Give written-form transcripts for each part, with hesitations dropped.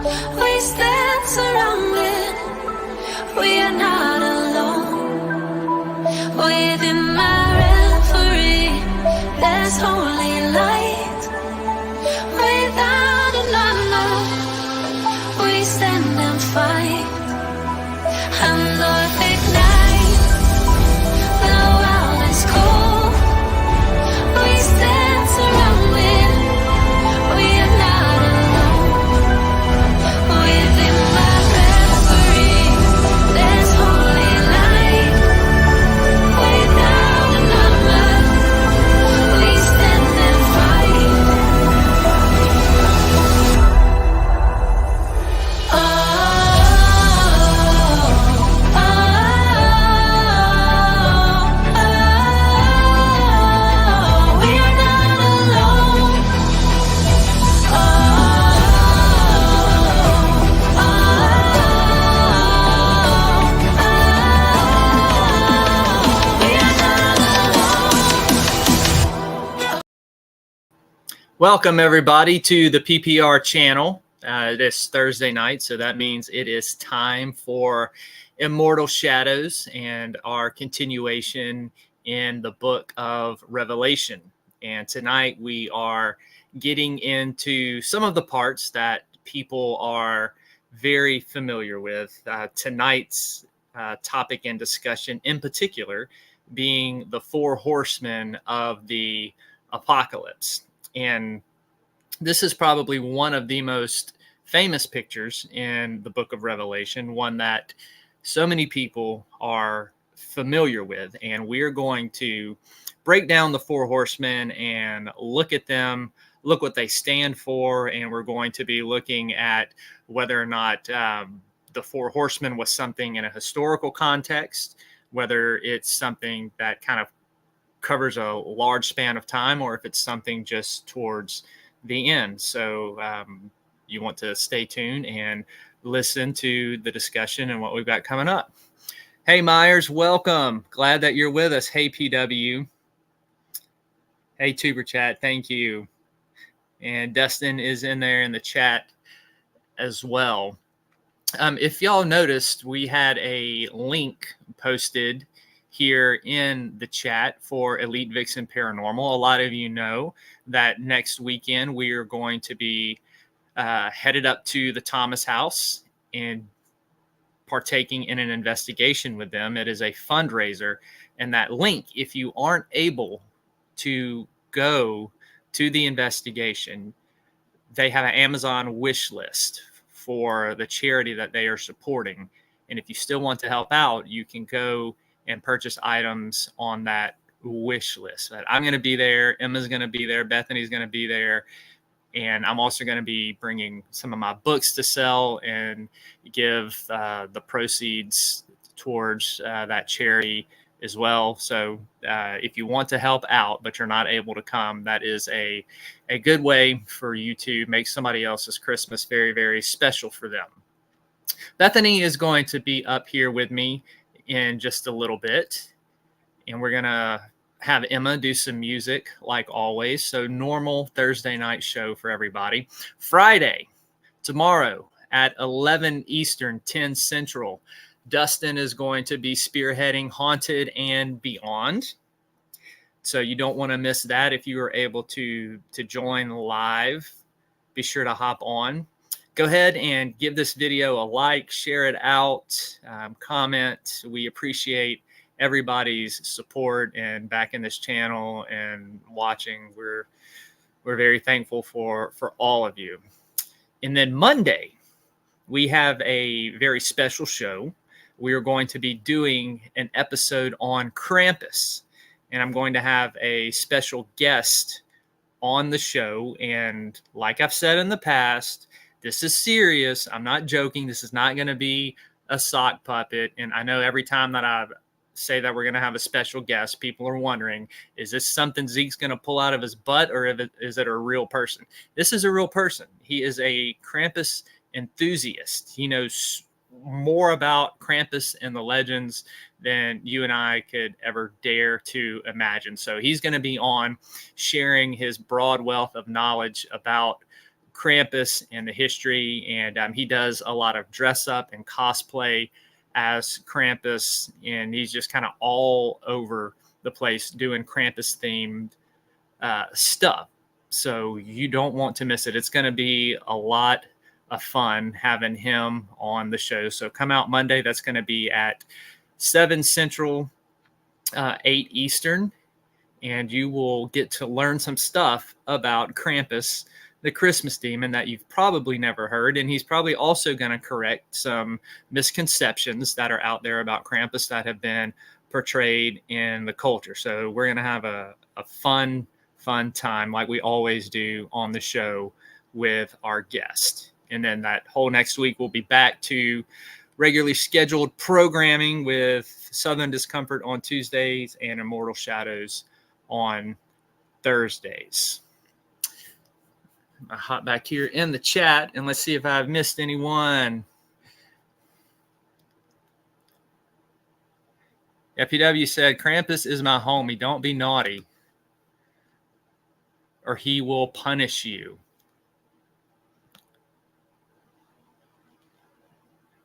We stand surrounded, we are not alone. Within my reverie, there's holy light. Without a number, we stand and fight. And Lord, ignite, the world is cold. We stand surrounded, we are not alone. Within my reverie, there's holy light. Without a number, we stand and fight. Oh, oh, oh, we are not alone. Oh, we are not alone. Welcome, everybody, to the PPR channel. It is Thursday night, so that means it is time for Immortal Shadows and our continuation in the book of Revelation. And tonight we are getting into some of the parts that people are very familiar with. Tonight's topic and discussion in particular being the Four Horsemen of the Apocalypse. And this is probably one of the most famous pictures in the book of Revelation, one that so many people are familiar with. And we're going to break down the Four Horsemen and look at them, look what they stand for. And we're going to be looking at whether or not the Four Horsemen was something in a historical context, whether it's something that kind of covers a large span of time, or if it's something just towards the end. So you want to stay tuned and listen to the discussion and what we've got coming up. Hey, Myers, welcome. Glad that you're with us. Hey, PW. Hey, Tuber Chat. Thank you. And Dustin is in there in the chat as well. If y'all noticed, we had a link posted here in the chat for Elite Vixen Paranormal. A lot of you know that next weekend we are going to be headed up to the Thomas House and partaking in an investigation with them. It is a fundraiser, and that link, if you aren't able to go to the investigation, they have an Amazon wish list for the charity that they are supporting. And if you still want to help out, you can go and purchase items on that wish list. I'm going to be there. Emma's going to be there. Bethany's going to be there. And I'm also going to be bringing some of my books to sell and give the proceeds towards that charity as well. So if you want to help out, but you're not able to come, that is a good way for you to make somebody else's Christmas very, very special for them. Bethany is going to be up here with me in just a little bit, and we're gonna have Emma do some music like always. So normal Thursday night show for everybody. Friday, tomorrow at 11 Eastern, 10 Central, Dustin is going to be spearheading Haunted and Beyond. So you don't want to miss that. If you are able to join live, be sure to hop on. Go ahead and give this video a like, share it out, comment. We appreciate everybody's support and back in this channel and watching. We're very thankful for all of you. And then Monday, we have a very special show. We are going to be doing an episode on Krampus, and I'm going to have a special guest on the show. And like I've said in the past, this is serious. I'm not joking. This is not going to be a sock puppet. And I know every time that I say that we're going to have a special guest, people are wondering, is this something Zeke's going to pull out of his butt, or is it a real person? This is a real person. He is a Krampus enthusiast. He knows more about Krampus and the legends than you and I could ever dare to imagine. So he's going to be on sharing his broad wealth of knowledge about Krampus and the history, and he does a lot of dress up and cosplay as Krampus, and he's just kind of all over the place doing Krampus themed stuff. So you don't want to miss it. It's going to be a lot of fun having him on the show. So come out Monday. That's going to be at 7 Central, 8 Eastern, and you will get to learn some stuff about Krampus, the Christmas demon that you've probably never heard. And he's probably also going to correct some misconceptions that are out there about Krampus that have been portrayed in the culture. So we're going to have a fun time like we always do on the show with our guest. And then that whole next week, we'll be back to regularly scheduled programming with Southern Discomfort on Tuesdays and Immortal Shadows on Thursdays. I hop back here in the chat and let's see if I've missed anyone. FPW said, Krampus is my homie. Don't be naughty or he will punish you.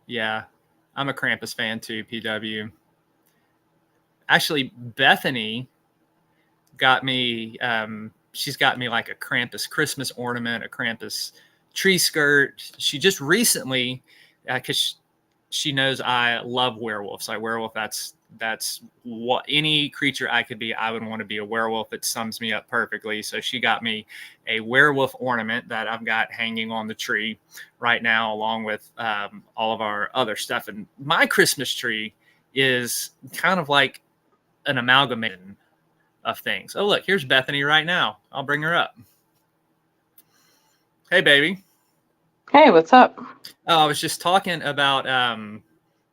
Yeah, I'm a Krampus fan too, PW. Actually, Bethany got me, she's got me like a Krampus Christmas ornament, a Krampus tree skirt. She just recently, because she knows I love werewolves. Like werewolf, that's what any creature I could be. I would want to be a werewolf. It sums me up perfectly. So she got me a werewolf ornament that I've got hanging on the tree right now, along with all of our other stuff. And my Christmas tree is kind of like an amalgamation of things. Oh, look, here's Bethany right now. I'll bring her up. Hey, baby. Hey, what's up? Oh, I was just talking about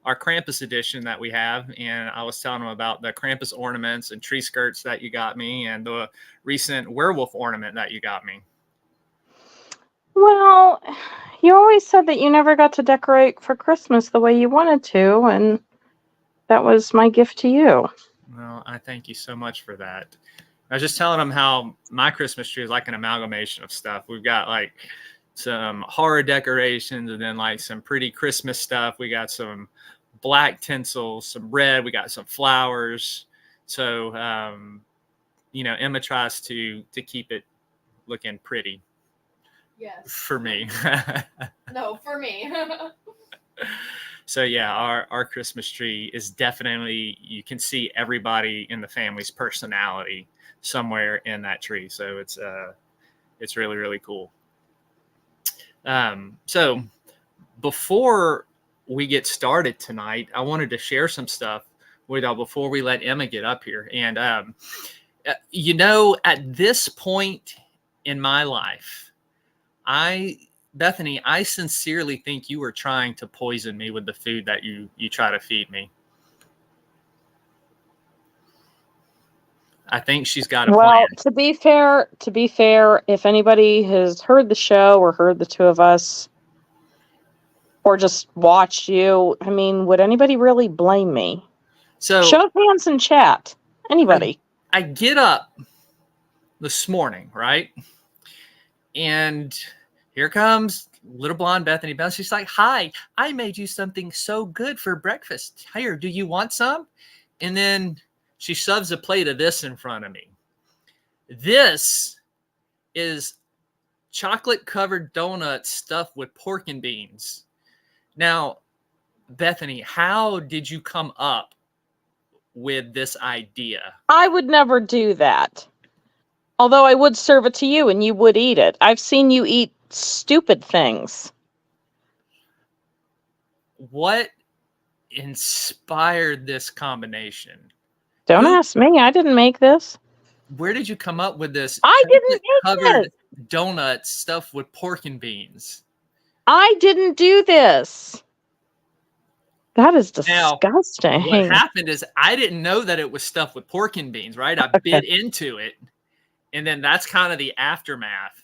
our Krampus edition that we have, and I was telling them about the Krampus ornaments and tree skirts that you got me and the recent werewolf ornament that you got me. Well, you always said that you never got to decorate for Christmas the way you wanted to, and that was my gift to you. Well, I thank you so much for that. I was just telling them how my Christmas tree is like an amalgamation of stuff. We've got like some horror decorations and then like some pretty Christmas stuff. We got some black tinsel, some red, we got some flowers. So, Emma tries to keep it looking pretty. Yes. For me. No, for me. So yeah, our Christmas tree is definitely, you can see everybody in the family's personality somewhere in that tree. So it's really, really cool. So before we get started tonight, I wanted to share some stuff with y'all before we let Emma get up here. And, at this point in my life, Bethany, I sincerely think you were trying to poison me with the food that you try to feed me. I think she's got a plan. To be fair, if anybody has heard the show or heard the two of us or just watched you, I mean, would anybody really blame me? So show of hands in chat. Anybody. I get up this morning, right? And here comes little blonde Bethany Bell. She's like, hi, I made you something so good for breakfast. Here, do you want some? And then she shoves a plate of this in front of me. This is chocolate covered donuts stuffed with pork and beans. Now, Bethany, how did you come up with this idea? I would never do that. Although I would serve it to you and you would eat it. I've seen you eat stupid things. What inspired this combination? Don't ask me. I didn't make this. Where did you come up with this? I didn't make covered this. Donuts stuffed with pork and beans. I didn't do this. That is Now, disgusting. what happened is I didn't know that it was stuffed with pork and beans, right? I bit into it. And then that's kind of the aftermath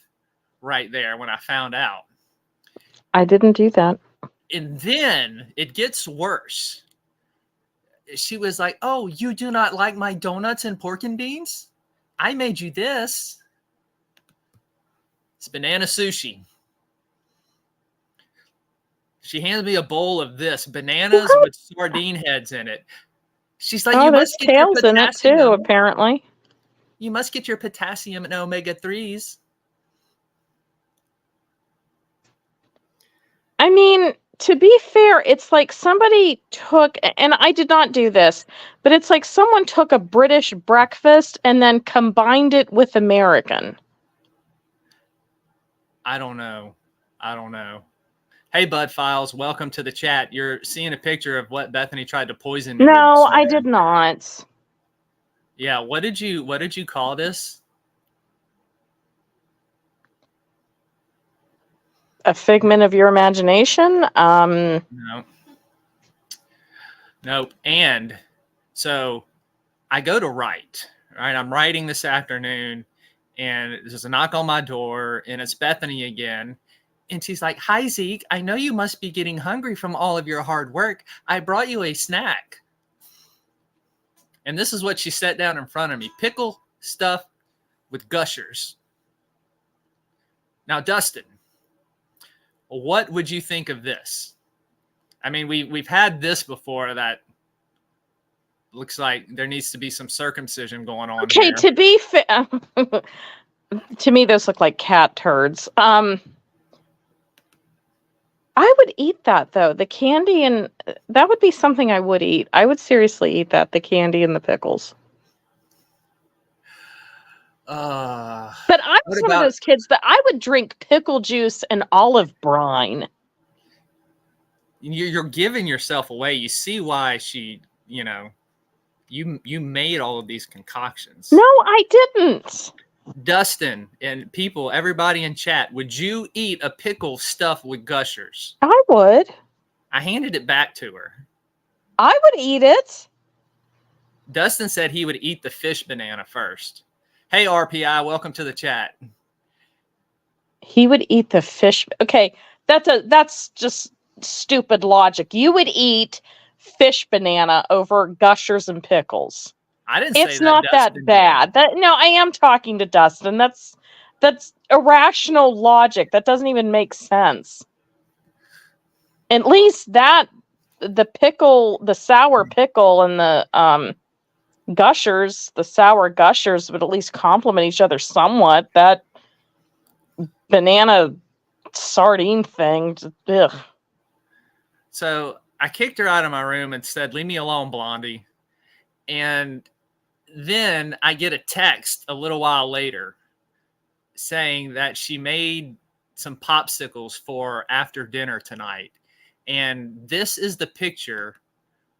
right there when I found out. I didn't do that. And then it gets worse. She was like, oh, you do not like my donuts and pork and beans? I made you this. It's banana sushi. She hands me a bowl of this bananas with sardine heads in it. She's like, Oh, you there's must get your kales in it too, potassium. apparently. You must get your potassium and omega-3s. I mean, to be fair, it's like somebody took, and I did not do this, but it's like someone took a British breakfast and then combined it with American. I don't know. Hey, Bud Files, welcome to the chat. You're seeing a picture of what Bethany tried to poison me with. No, this I morning. did not. Yeah, what did you call this? A figment of your imagination? No. Nope. And so I go to write, right? I'm writing this afternoon, and there's a knock on my door, and it's Bethany again. And she's like, "Hi, Zeke. I know you must be getting hungry from all of your hard work. I brought you a snack." And this is what she set down in front of me: pickle stuff with gushers. Now, Dustin, what would you think of this? I mean, we've had this before that looks like there needs to be some circumcision going on. Okay, here. to be fair, to me, those look like cat turds. I would eat that though. The candy and that would be something I would eat. I would seriously eat that, the candy and the pickles. But I'm what one of about- those kids that I would drink pickle juice and olive brine. You're giving yourself away. You see why she, you made all of these concoctions. No, I didn't. Dustin and people, everybody in chat, would you eat a pickle stuffed with gushers? I would. I handed it back to her. I would eat it. Dustin said he would eat the fish banana first. Hey, RPI, welcome to the chat. He would eat the fish. Okay, that's just stupid logic. You would eat fish banana over gushers and pickles. I didn't say that. It's not that Dustin bad. No, I am talking to Dustin. That's irrational logic. That doesn't even make sense. At least the sour pickle and the gushers, the sour gushers would at least complement each other somewhat. That banana sardine thing, ugh. So I kicked her out of my room and said, "Leave me alone, Blondie." And then I get a text a little while later saying that she made some popsicles for after dinner tonight. And this is the picture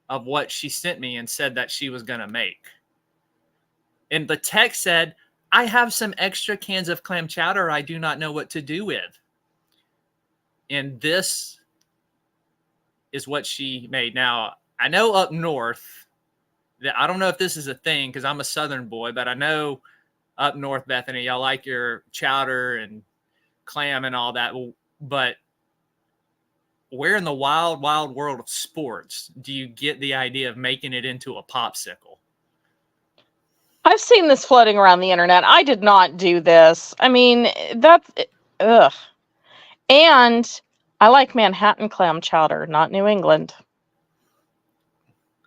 of what she sent me and said that she was going to make. And the text said, "I have some extra cans of clam chowder I do not know what to do with." And this is what she made. Now, I know up north, I don't know if this is a thing because I'm a Southern boy, but I know up north, Bethany, y'all like your chowder and clam and all that. But where in the wild, wild world of sports do you get the idea of making it into a popsicle? I've seen this floating around the internet. I did not do this. I mean, that's ugh. And I like Manhattan clam chowder, not New England.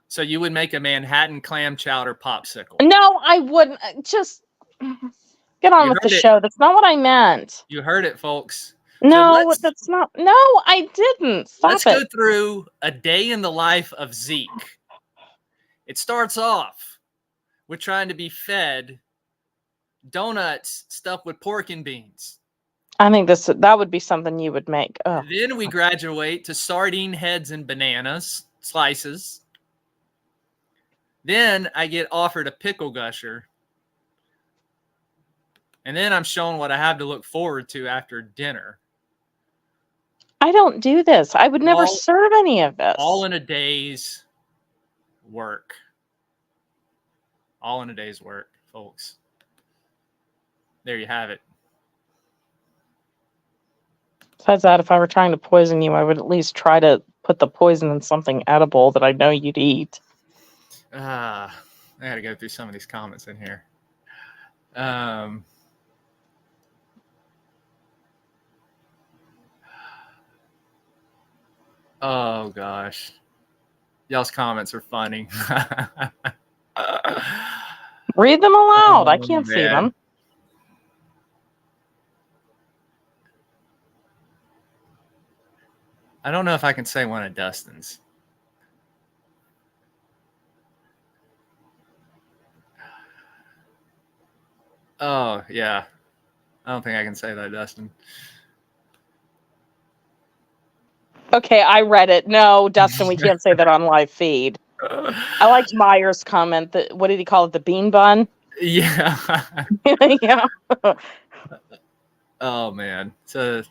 So you would make a Manhattan clam chowder popsicle. No, I wouldn't. Just get on You with the heard it. show. That's not what I meant. You heard it, folks. No, let's- that's not. No, I didn't. Stop Let's it. go through a day in the life of Zeke. It starts off with trying to be fed donuts stuffed with pork and beans. I think that would be something you would make. Ugh. Then we graduate to sardine heads and bananas slices. Then I get offered a pickle gusher. And then I'm shown what I have to look forward to after dinner. I don't do this. I would never All- serve any of this. All in a day's work. All in a day's work, folks. There you have it. Besides that, if I were trying to poison you, I would at least try to put the poison in something edible that I know you'd eat. I got to go through some of these comments in here. Oh gosh, y'all's comments are funny. Read them aloud. I Oh, can't see man. them. I don't know if I can say one of Dustin's. Oh yeah, I don't think I can say that, Dustin. Okay, I read it. No, Dustin, we can't say that on live feed. I liked Meyer's comment. That what did he call it? The bean bun. Yeah. Yeah. Oh man. So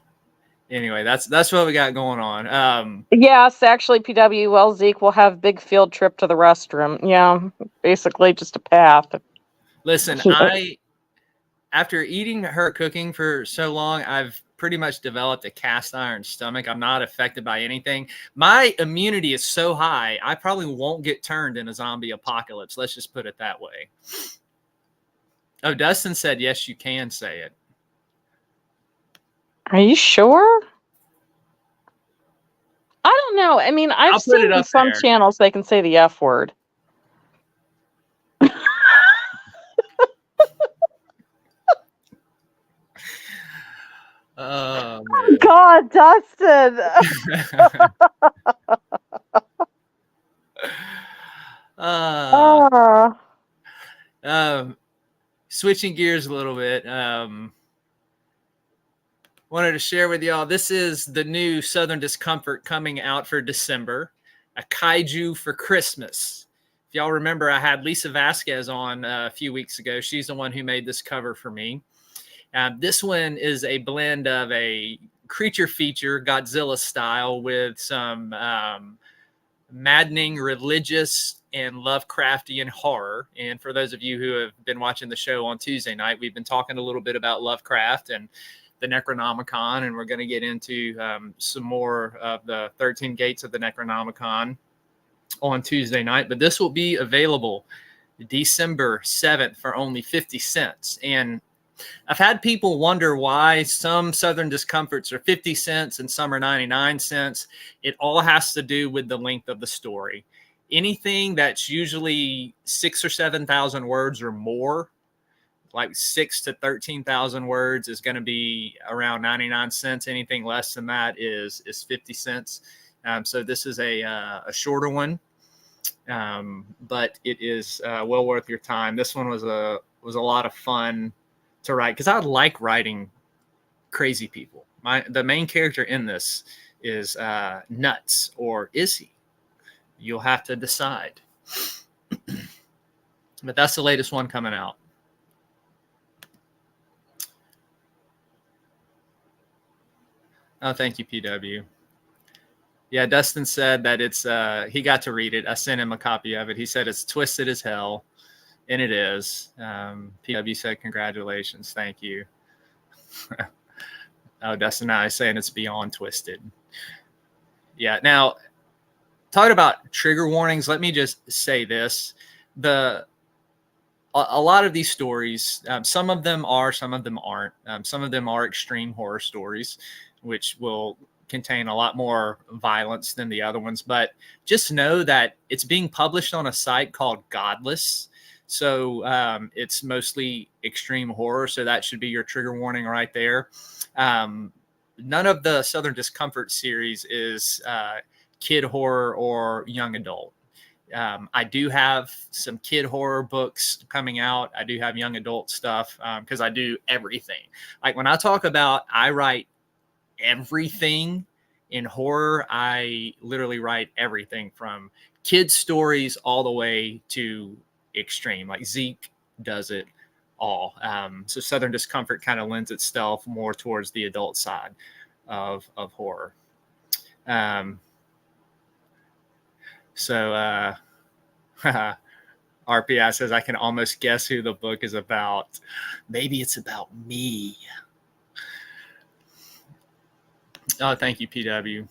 anyway, that's what we got going on. Yes, actually, PW. Well, Zeke will have big field trip to the restroom. Yeah, basically just a path. Listen, Yeah. after eating her cooking for so long, I've pretty much developed a cast iron stomach. I'm not affected by anything. My immunity is so high, I probably won't get turned in a zombie apocalypse. Let's just put it that way. Oh, Dustin said, yes, you can say it. Are you sure? I don't know. I mean, I've I'll put seen it in up some there. channels they can say the F word. Oh, man. God, Dustin. Uh, Ah. switching gears a little bit. Wanted to share with y'all, this is the new Southern Discomfort coming out for December, a kaiju for Christmas. If y'all remember, I had Lisa Vasquez on a few weeks ago. She's the one who made this cover for me. This one is a blend of a creature feature, Godzilla style, with some maddening religious and Lovecraftian horror. And for those of you who have been watching the show on Tuesday night, we've been talking a little bit about Lovecraft and the Necronomicon, and we're going to get into some more of the 13 gates of the Necronomicon on Tuesday night. But this will be available December 7th for only 50 cents. And I've had people wonder why some Southern Discomforts are 50 cents and some are 99 cents. It all has to do with the length of the story. Anything that's usually 6,000 or 7,000 words or more, like 6,000 to 13,000 words, is going to be around 99 cents. Anything less than that is 50 cents. So this is a shorter one, but it is well worth your time. This one was a lot of fun to write because I like writing crazy people. The main character in this is nuts, or is he? You'll have to decide. But that's the latest one coming out. Oh, thank you, PW. Yeah, Dustin said that it's he got to read it. I sent him a copy of it. He said it's twisted as hell, and it is. PW said congratulations, thank you. Oh, Dustin and I saying it's beyond twisted. Yeah. Now, talking about trigger warnings, let me just say this: a lot of these stories, some of them are, some of them aren't. Some of them are extreme horror stories, which will contain a lot more violence than the other ones. But just know that it's being published on a site called Godless. So it's mostly extreme horror. So that should be your trigger warning right there. None of the Southern Discomfort series is kid horror or young adult. I do have some kid horror books coming out. I do have young adult stuff because I do everything. Like when I talk about I write everything in horror, I literally write everything from kids stories all the way to extreme. Like Zeke does it all. So Southern Discomfort kind of lends itself more towards the adult side of horror. So RPI says I can almost guess who the book is about. Maybe it's about me. Oh, thank you, PW.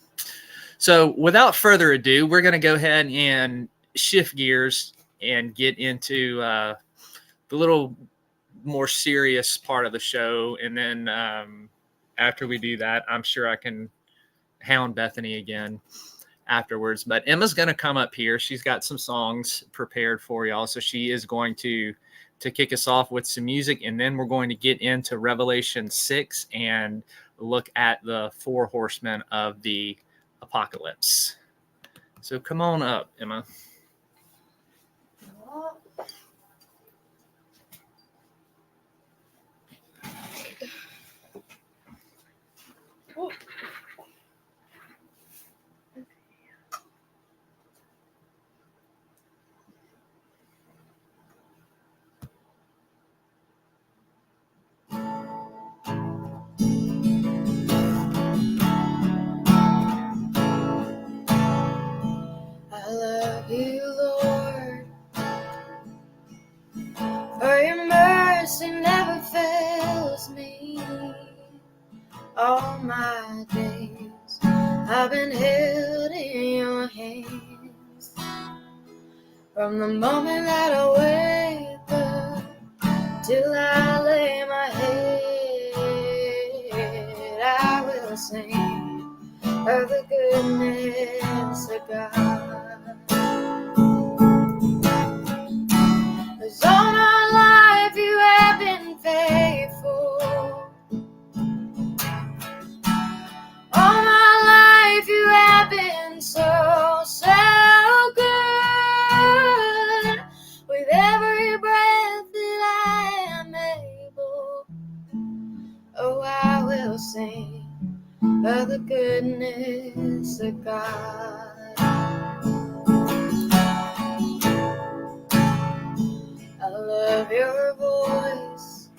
So without further ado, we're going to go ahead and shift gears and get into the little more serious part of the show. And then after we do that, I'm sure I can hound Bethany again. afterwards. But Emma's going to come up here. She's got some songs prepared for y'all. So she is going to kick us off with some music, and then we're going to get into Revelation 6 and look at the Four Horsemen of the Apocalypse. So come on up, Emma. I love you, Lord, for your mercy never fails me. All my days I've been held in your hands. From the moment that I wake up till I lay my head, I will sing of the goodness of God. 'Cause all my life you have been faithful. All my life you have been so, so good. With every breath that I am able, oh, I will sing of the goodness of God. I love your voice.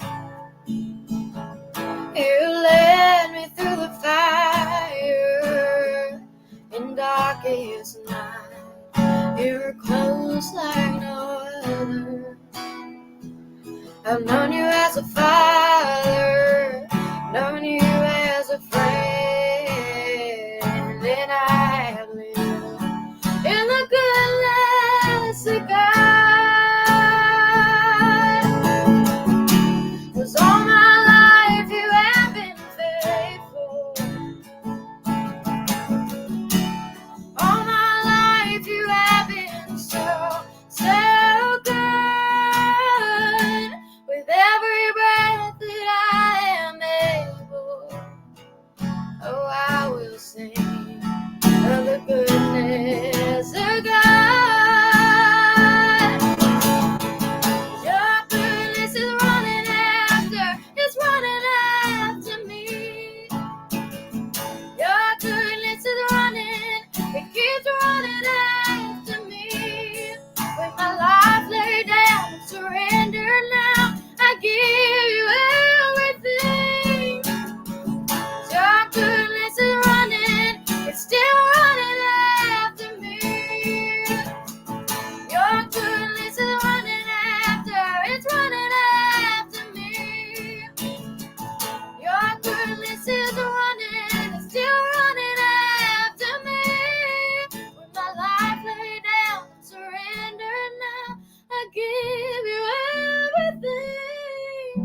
You led me through the fire in darkest night. You're close like no other. I've known you as a father, known you as a friend, and I have lived in the goodness of God. 'Cause all my life you have been faithful. All my life you have been so, so good. With every breath that I am able, oh, I will sing of the goodness of God. Your goodness is running after, it's running after me. Your goodness is running, it keeps running after me. With my life laid down, surrender now, I give you everything. Your goodness is running, it's still running after me. Your goodness is running after, it's running after me. Your goodness is running, it's still running after me. With my life laid down, surrender now, I give you everything.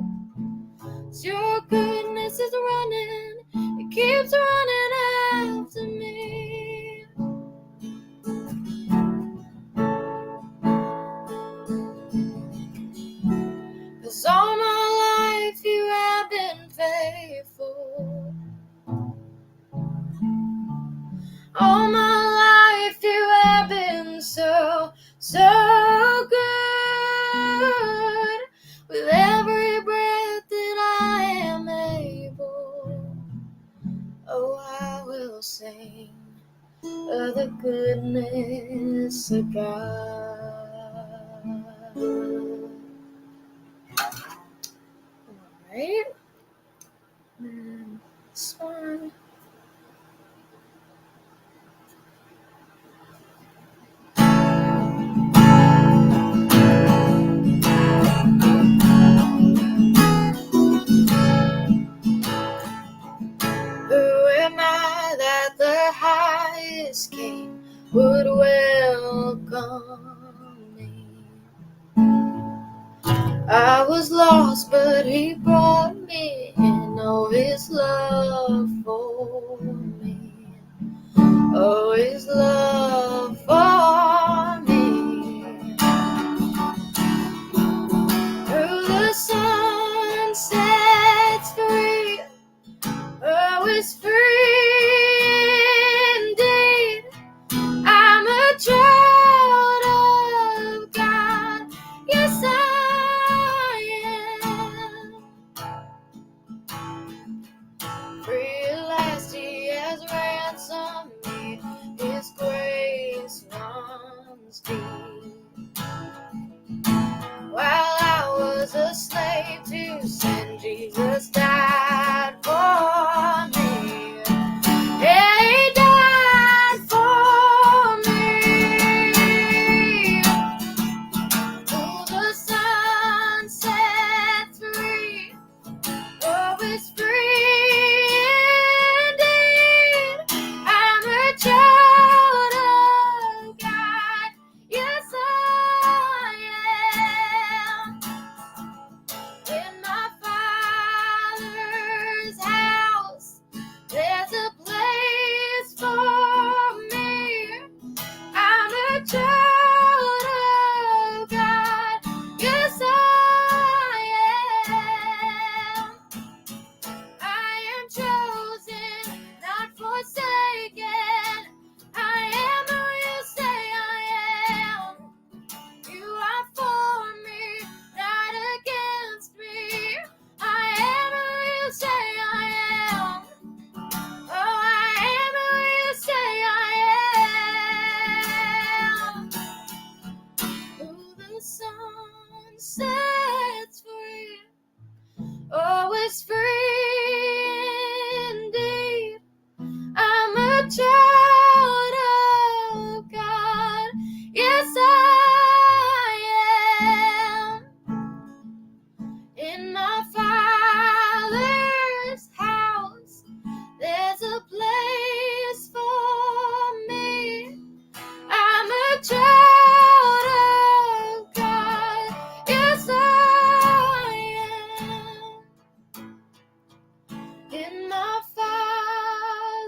Your goodness is running, it keeps running after me. 'Cause all my life you have been faithful. All my life you have been so, so good. With every breath that I am able, oh, I will sing of the goodness of God. All right. And this one. Who am I that the highest king would welcome me? I was lost, but he brought me in. Oh, his love for me. always love for me. Through the sunsets free, always free indeed. I'm a child of God, yes I am. Free at last He has ransomed me, His grace runs deep. While I was a slave to sin, Jesus died for me. Yeah, He died for me. Oh, the sun sets free, always free indeed. I'm a child of God, yes I am. In my Father's house, there's a place for me. I'm a child of God, yes I am. I am chosen, not forsaken. I am who you say I am. You are for me, not against me. I am who you say I am. Oh, I am who you say I am. Oh, the sun sets free, always free indeed. I'm a child of God, yes I am. In my Father's house, there's a place for me. I'm a child of God, yes I am. In my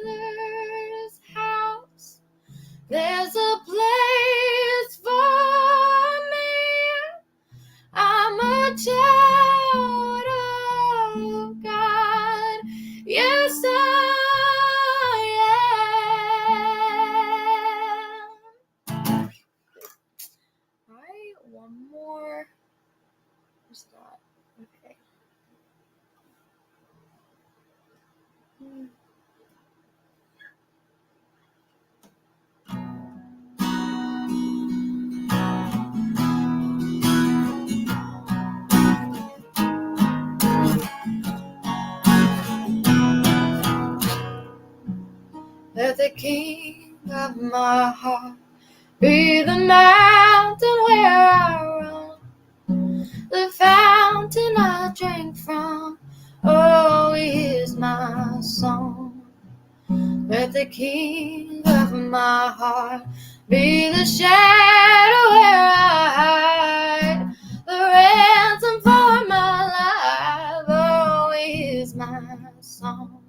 Father's house, there's a place for me. I'm a child of God, yes I am. Alright, one more. Where's that? Okay. Let the King of my heart be the mountain where I run, the fountain I drink from. Oh, He is my song. Let the King of my heart be the shadow where I hide, the ransom for my life. Oh, He is my song.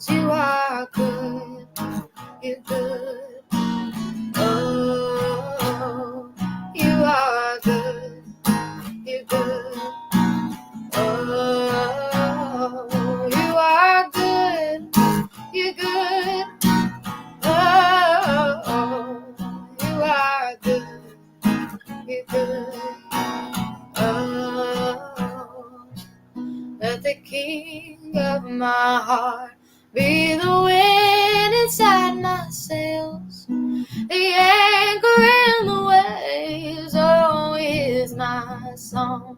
You are good, you're good. Oh, you are good, you're good. Oh, you are good, you're good. Oh, you are good, you're good. Oh, let the King of my heart be the wind inside my sails, the anchor in the waves. Oh, is my song.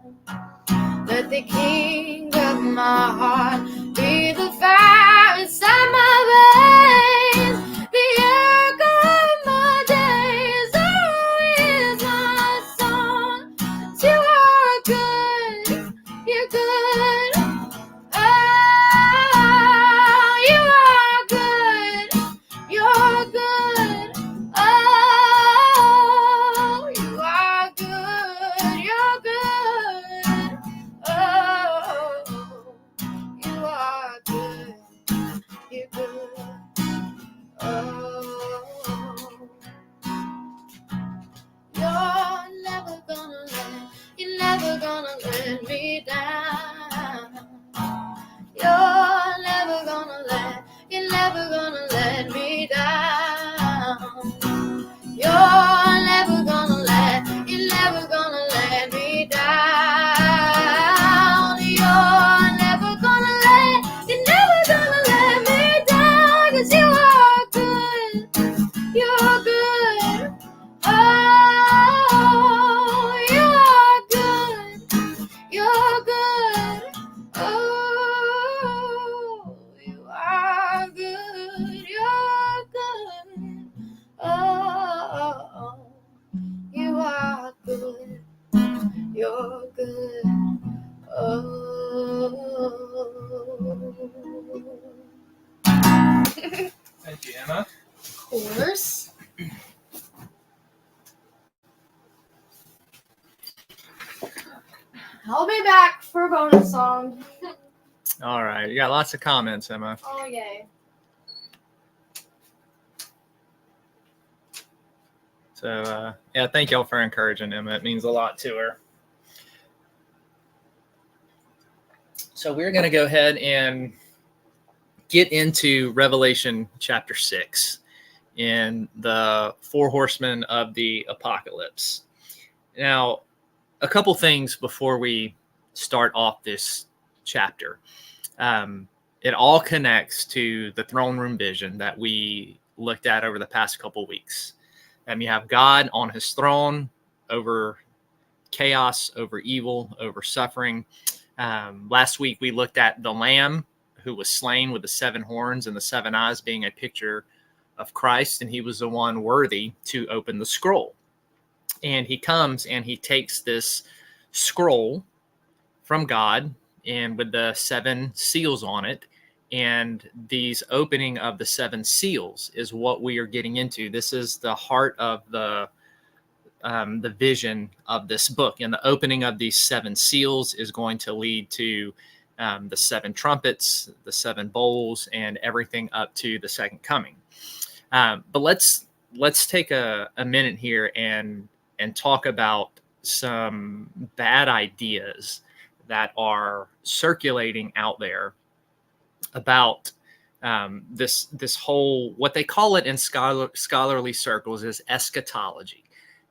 Let the King of my heart be the fire inside my veins, the echo of my days. Oh, is my song. You are good, you're good. Oh, you are good, you're good. Oh, you are good, you're good. Oh, you course. I'll be back for a bonus song. All right. You got lots of comments, Emma. Oh, yay. So, yeah, thank y'all for encouraging Emma. It means a lot to her. So we're going to go ahead and get into Revelation chapter 6 in the Four Horsemen of the Apocalypse. Now, a couple things before we start off this chapter. It all connects to the throne room vision that we looked at over the past couple weeks. You have God on his throne over chaos, over evil, over suffering. Last week, we looked at the Lamb who was slain with the 7 horns and the 7 eyes being a picture of Christ, and he was the one worthy to open the scroll. And he comes and he takes this scroll from God and with the 7 seals on it. And these opening of the 7 seals is what we are getting into. This is the heart of the vision of this book. And the opening of these 7 seals is going to lead to the 7 trumpets, the 7 bowls, and everything up to the second coming. But let's take a minute here and talk about some bad ideas that are circulating out there about this whole, what they call it in scholarly circles is eschatology.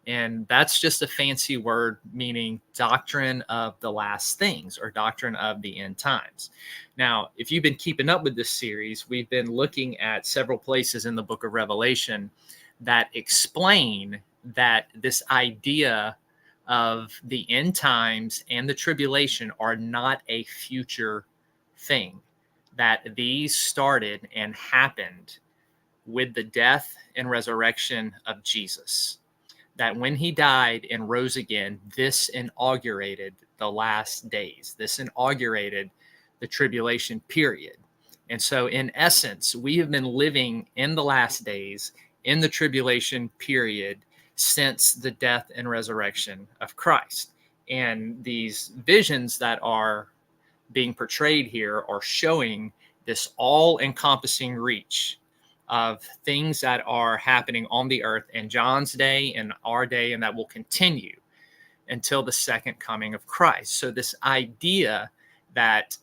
And that's just a fancy word meaning doctrine of the last things or doctrine of the end times. Now, if you've been keeping up with this series, we've been looking at several places in the book of Revelation that explain that this idea of the end times and the tribulation are not a future thing, that these started and happened with the death and resurrection of Jesus. That when he died and rose again, this inaugurated the last days. This inaugurated the tribulation period. And so in essence, we have been living in the last days, in the tribulation period, since the death and resurrection of Christ. And these visions that are being portrayed here are showing this all-encompassing reach of things that are happening on the earth in John's day and our day, and that will continue until the second coming of Christ. So this idea that,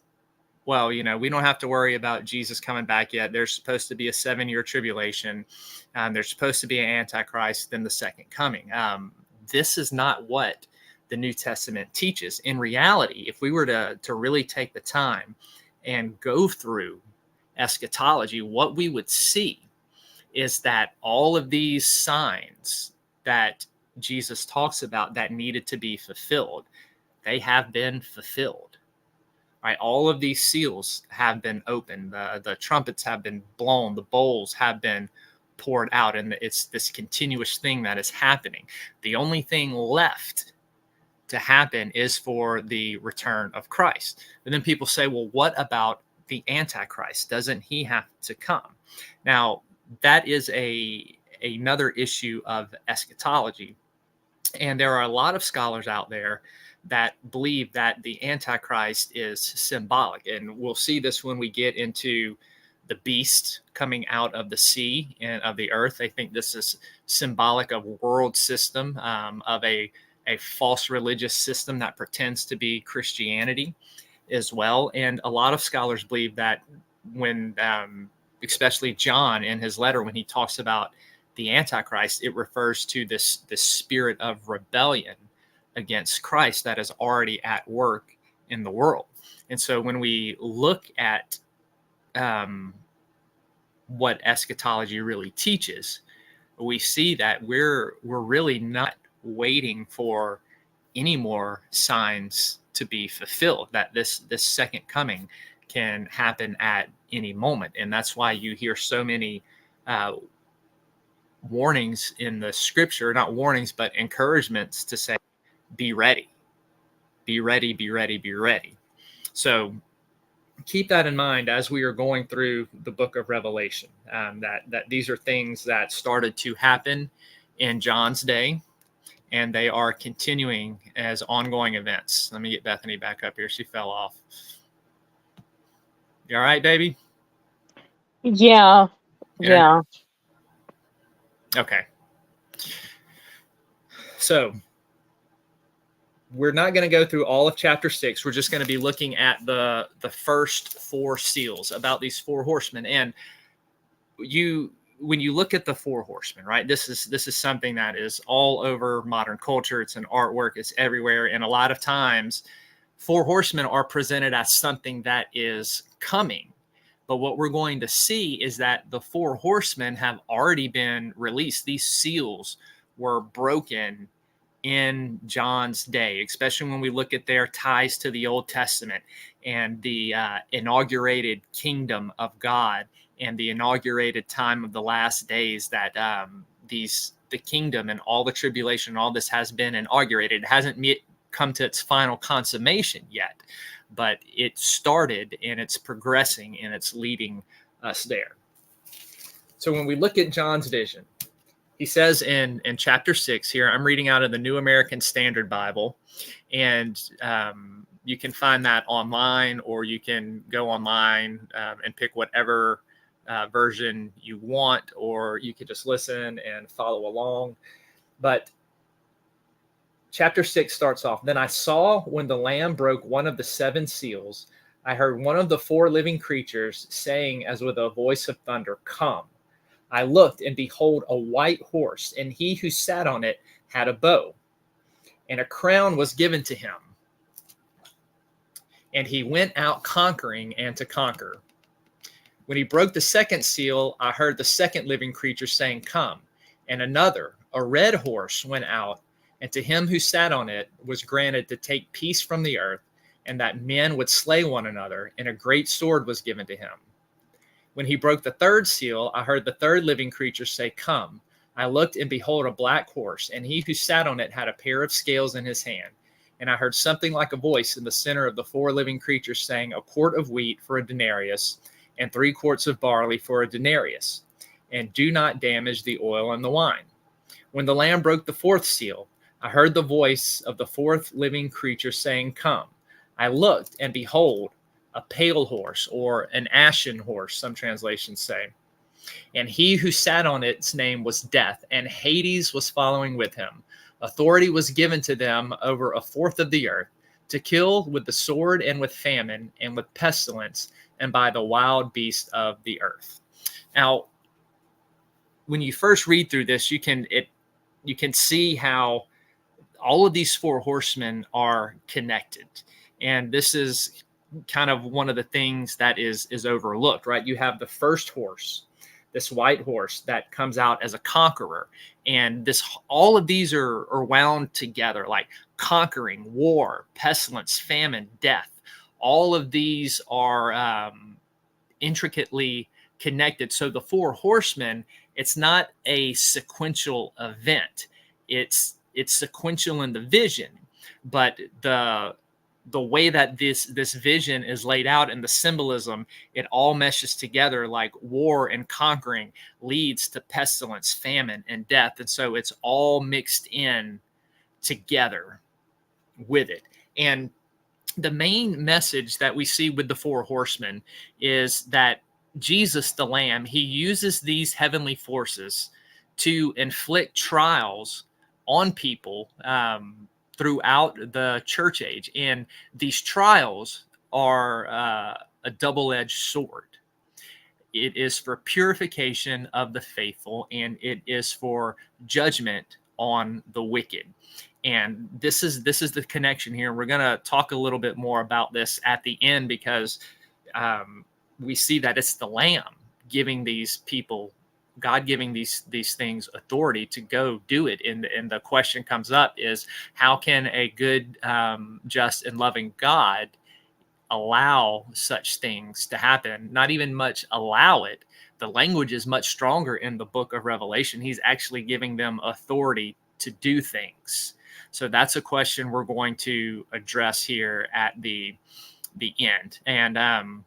well, you know, we don't have to worry about Jesus coming back yet. There's supposed to be a 7-year tribulation. There's supposed to be an antichrist, then the second coming. This is not what the New Testament teaches. In reality, if we were to really take the time and go through eschatology, what we would see is that all of these signs that Jesus talks about that needed to be fulfilled, they have been fulfilled. Right? All of these seals have been opened. The trumpets have been blown. The bowls have been poured out. And it's this continuous thing that is happening. The only thing left to happen is for the return of Christ. And then people say, well, what about the Antichrist? Doesn't he have to come? Now, that is another issue of eschatology. And there are a lot of scholars out there that believe that the Antichrist is symbolic. And we'll see this when we get into the beast coming out of the sea and of the earth. I think this is symbolic of a world system, of a false religious system that pretends to be Christianity as well. And a lot of scholars believe that when, especially John in his letter, when he talks about the Antichrist, it refers to this spirit of rebellion against Christ that is already at work in the world. And so when we look at what eschatology really teaches, we see that we're really not waiting for any more signs to be fulfilled, that this second coming can happen at any moment. And that's why you hear so many warnings in the scripture, not warnings, but encouragements to say, be ready, be ready, be ready, be ready. So keep that in mind as we are going through the book of Revelation, that these are things that started to happen in John's day, and they are continuing as ongoing events. Let me get Bethany back up here. She fell off. You all right, baby? Yeah. Yeah. Yeah. Okay. So we're not going to go through all of chapter 6. We're just going to be looking at the first 4 seals about these 4 horsemen. And when you look at the 4 horsemen, right, this is something that is all over modern culture. It's an artwork, it's everywhere. And a lot of times 4 horsemen are presented as something that is coming. But what we're going to see is that the 4 horsemen have already been released. These seals were broken in John's day, especially when we look at their ties to the Old Testament and the inaugurated kingdom of God and the inaugurated time of the last days, that the kingdom and all the tribulation, all this has been inaugurated. It hasn't come to its final consummation yet, but it started and it's progressing and it's leading us there. So when we look at John's vision, he says in chapter 6 here, I'm reading out of the New American Standard Bible, and you can find that online, or you can go online and pick whatever version you want, or you can just listen and follow along. But chapter 6 starts off, "Then I saw when the Lamb broke one of the 7 seals, I heard one of the 4 living creatures saying as with a voice of thunder, 'Come.' I looked, and behold, a white horse, and he who sat on it had a bow, and a crown was given to him. And he went out conquering and to conquer. When he broke the 2nd seal, I heard the 2nd living creature saying, 'Come.' And another, a red horse, went out, and to him who sat on it was granted to take peace from the earth, and that men would slay one another, and a great sword was given to him. When he broke the 3rd seal, I heard the 3rd living creature say, 'Come.' I looked, and behold, a black horse, and he who sat on it had a pair of scales in his hand. And I heard something like a voice in the center of the 4 living creatures saying, 'A quart of wheat for a denarius, and 3 quarts of barley for a denarius, and do not damage the oil and the wine.' When the Lamb broke the 4th seal, I heard the voice of the 4th living creature saying, 'Come.' I looked, and behold, a pale horse, or an ashen horse, some translations say. And he who sat on its name was Death, and Hades was following with him. Authority was given to them over a fourth of the earth, to kill with the sword and with famine and with pestilence and by the wild beast of the earth." Now, when you first read through this, you can see how all of these 4 horsemen are connected. And this is kind of one of the things that is overlooked, right? You have the first horse, this white horse that comes out as a conqueror, and all of these are wound together, like conquering, war, pestilence, famine, death. All of these are intricately connected. So the 4 horsemen, it's not a sequential event. It's sequential in the vision, but the way that this vision is laid out and the symbolism, it all meshes together, like war and conquering leads to pestilence, famine, and death. And so it's all mixed in together with it. And the main message that we see with the 4 horsemen is that Jesus, the Lamb, he uses these heavenly forces to inflict trials on people throughout the church age. And these trials are a double-edged sword. It is for purification of the faithful, and it is for judgment on the wicked. And this is the connection here. We're going to talk a little bit more about this at the end, because we see that it's the Lamb giving these people, God giving these things authority to go do it. And the question comes up is, how can a good, just, and loving God allow such things to happen? Not even much allow it. The language is much stronger in the book of Revelation. He's actually giving them authority to do things. So that's a question we're going to address here at the the end. And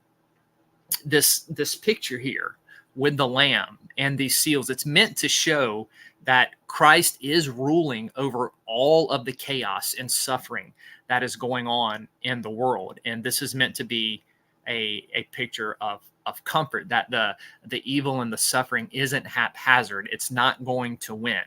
this picture here with the lamb and these seals, it's meant to show that Christ is ruling over all of the chaos and suffering that is going on in the world. And this is meant to be a picture of comfort, that the evil and the suffering isn't haphazard. It's not going to win.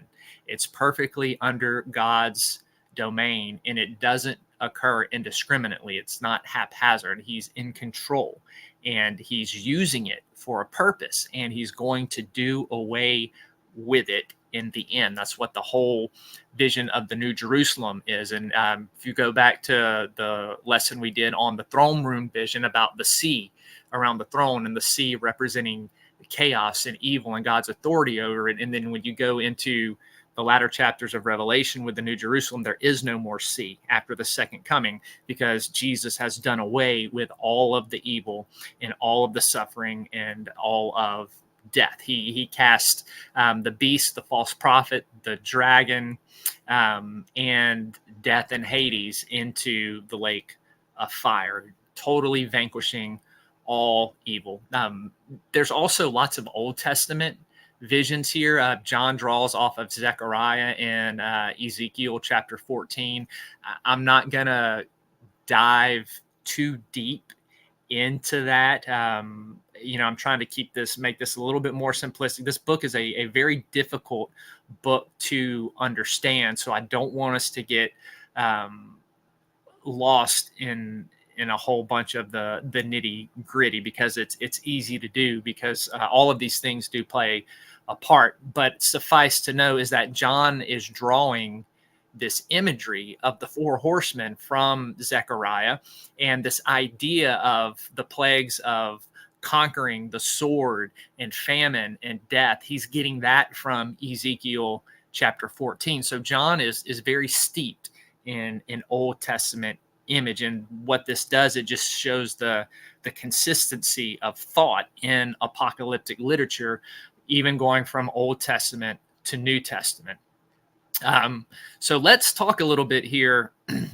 It's perfectly under God's domain, and it doesn't occur indiscriminately. It's not haphazard. He's in control, and he's using it for a purpose, and he's going to do away with it in the end. That's what the whole vision of the New Jerusalem is. And if you go back to the lesson we did on the throne room vision about the sea around the throne, and the sea representing chaos and evil and God's authority over it. And then when you go into the latter chapters of Revelation with the New Jerusalem, there is no more sea after the second coming, because Jesus has done away with all of the evil and all of the suffering and all of death. He cast the beast, the false prophet, the dragon, and death and Hades into the lake of fire, totally vanquishing all evil. There's also lots of Old Testament visions here. John draws off of Zechariah and Ezekiel chapter 14. I'm not going to dive too deep into that. I'm trying to make this a little bit more simplistic. This book is a very difficult book to understand, so I don't want us to get lost in a whole bunch of the nitty gritty, because it's easy to do, because all of these things do play a part. But suffice to know is that John is drawing this imagery of the four horsemen from Zechariah, and this idea of the plagues of conquering the sword and famine and death. He's getting that from Ezekiel chapter 14. So John is very steeped in Old Testament image, and what this does, it just shows the consistency of thought in apocalyptic literature, even going from Old Testament to New Testament. So let's talk a little bit here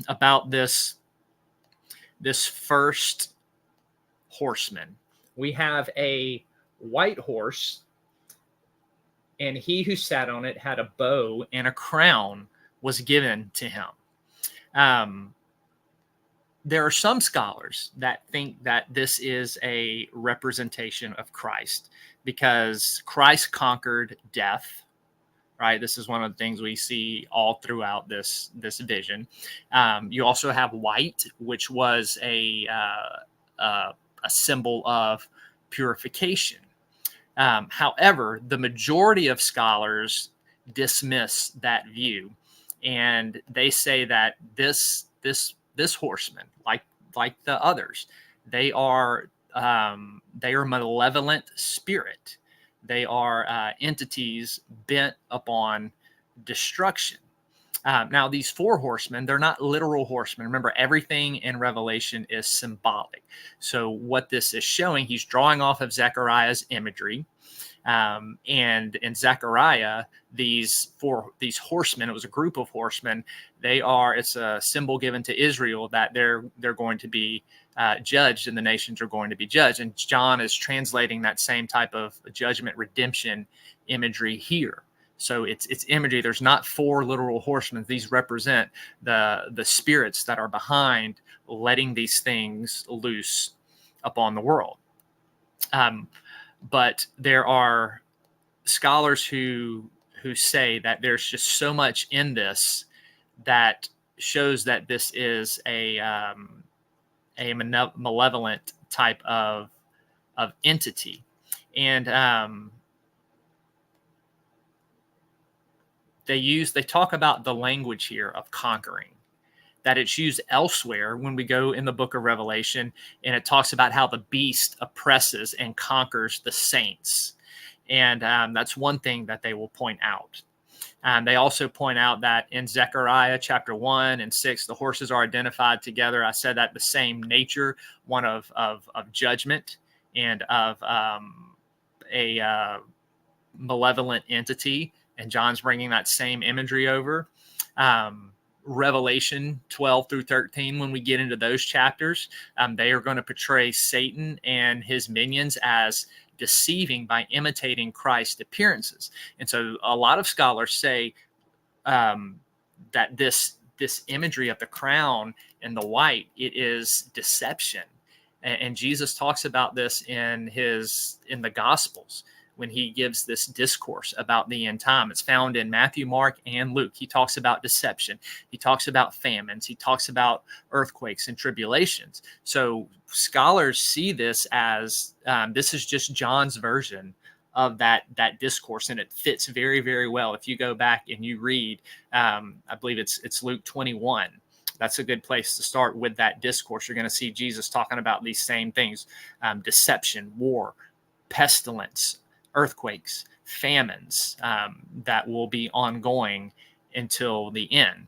about this first horseman. We have a white horse, and he who sat on it had a bow, and a crown was given to him. There are some scholars that think that this is a representation of Christ, because Christ conquered death, right? This is one of the things we see all throughout this vision. You also have white, which was a symbol of purification. However, the majority of scholars dismiss that view, and they say that this horseman, like the others, they are malevolent spirit. They are entities bent upon destruction. Now, these four horsemen, they're not literal horsemen. Remember, everything in Revelation is symbolic. So what this is showing, he's drawing off of Zechariah's imagery. And in Zechariah, these horsemen, it was a group of horsemen. It's a symbol given to Israel that they're going to be judged, and the nations are going to be judged. And John is translating that same type of judgment redemption imagery here. So it's imagery. There's not four literal horsemen. These represent the spirits that are behind letting these things loose upon the world. But there are scholars who say that there's just so much in this that shows that this is a malevolent type of entity. And they talk about the language here of conquering, that it's used elsewhere when we go in the book of Revelation, and it talks about how the beast oppresses and conquers the saints. And that's one thing that they will point out. They also point out that in Zechariah chapter 1 and 6, the horses are identified together. I said that the same nature, one of judgment and of a malevolent entity. And John's bringing that same imagery over. Revelation 12 through 13, when we get into those chapters, they are going to portray Satan and his minions as deceiving by imitating Christ's appearances. And so a lot of scholars say that this imagery of the crown and the white, it is deception. And Jesus talks about this in the Gospels when he gives this discourse about the end time. It's found in Matthew, Mark, and Luke. He talks about deception. He talks about famines. He talks about earthquakes and tribulations. So scholars see this as this is just John's version of that discourse, and it fits very, very well. If you go back and you read, I believe it's Luke 21. That's a good place to start with that discourse. You're going to see Jesus talking about these same things: deception, war, pestilence, earthquakes, famines that will be ongoing until the end.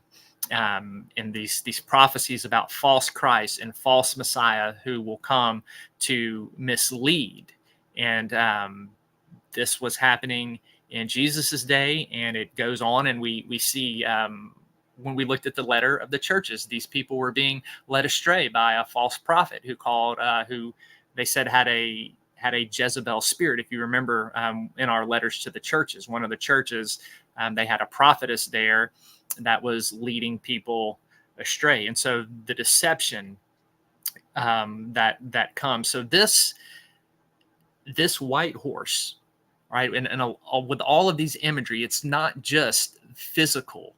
And these prophecies about false Christ and false Messiah who will come to mislead. And this was happening in Jesus's day, and it goes on. And we see when we looked at the letter of the churches, these people were being led astray by a false prophet who they said had a Jezebel spirit. If you remember, in our letters to the churches, one of the churches, they had a prophetess there that was leading people astray. And so the deception that comes. So this white horse, right? And with all of these imagery, it's not just physical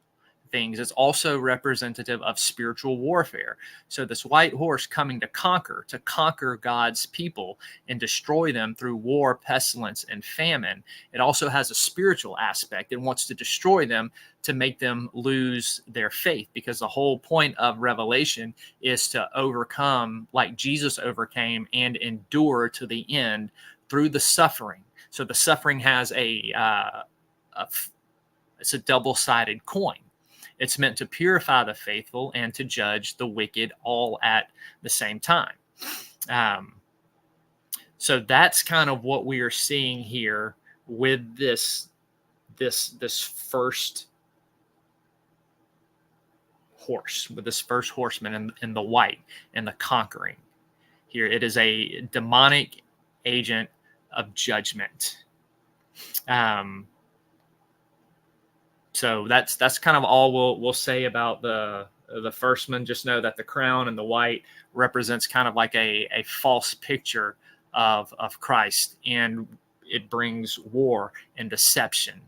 things. It's also representative of spiritual warfare. So this white horse coming to conquer God's people and destroy them through war, pestilence, and famine. It also has a spiritual aspect. It wants to destroy them to make them lose their faith, because the whole point of Revelation is to overcome like Jesus overcame and endure to the end through the suffering. So the suffering has it's a double-sided coin. It's meant to purify the faithful and to judge the wicked all at the same time. So that's kind of what we are seeing here with this first horse, with this first horseman in the white and the conquering. Here it is a demonic agent of judgment. So that's kind of all we'll say about the first one. Just know that the crown and the white represents kind of like a false picture of Christ, and it brings war and deception.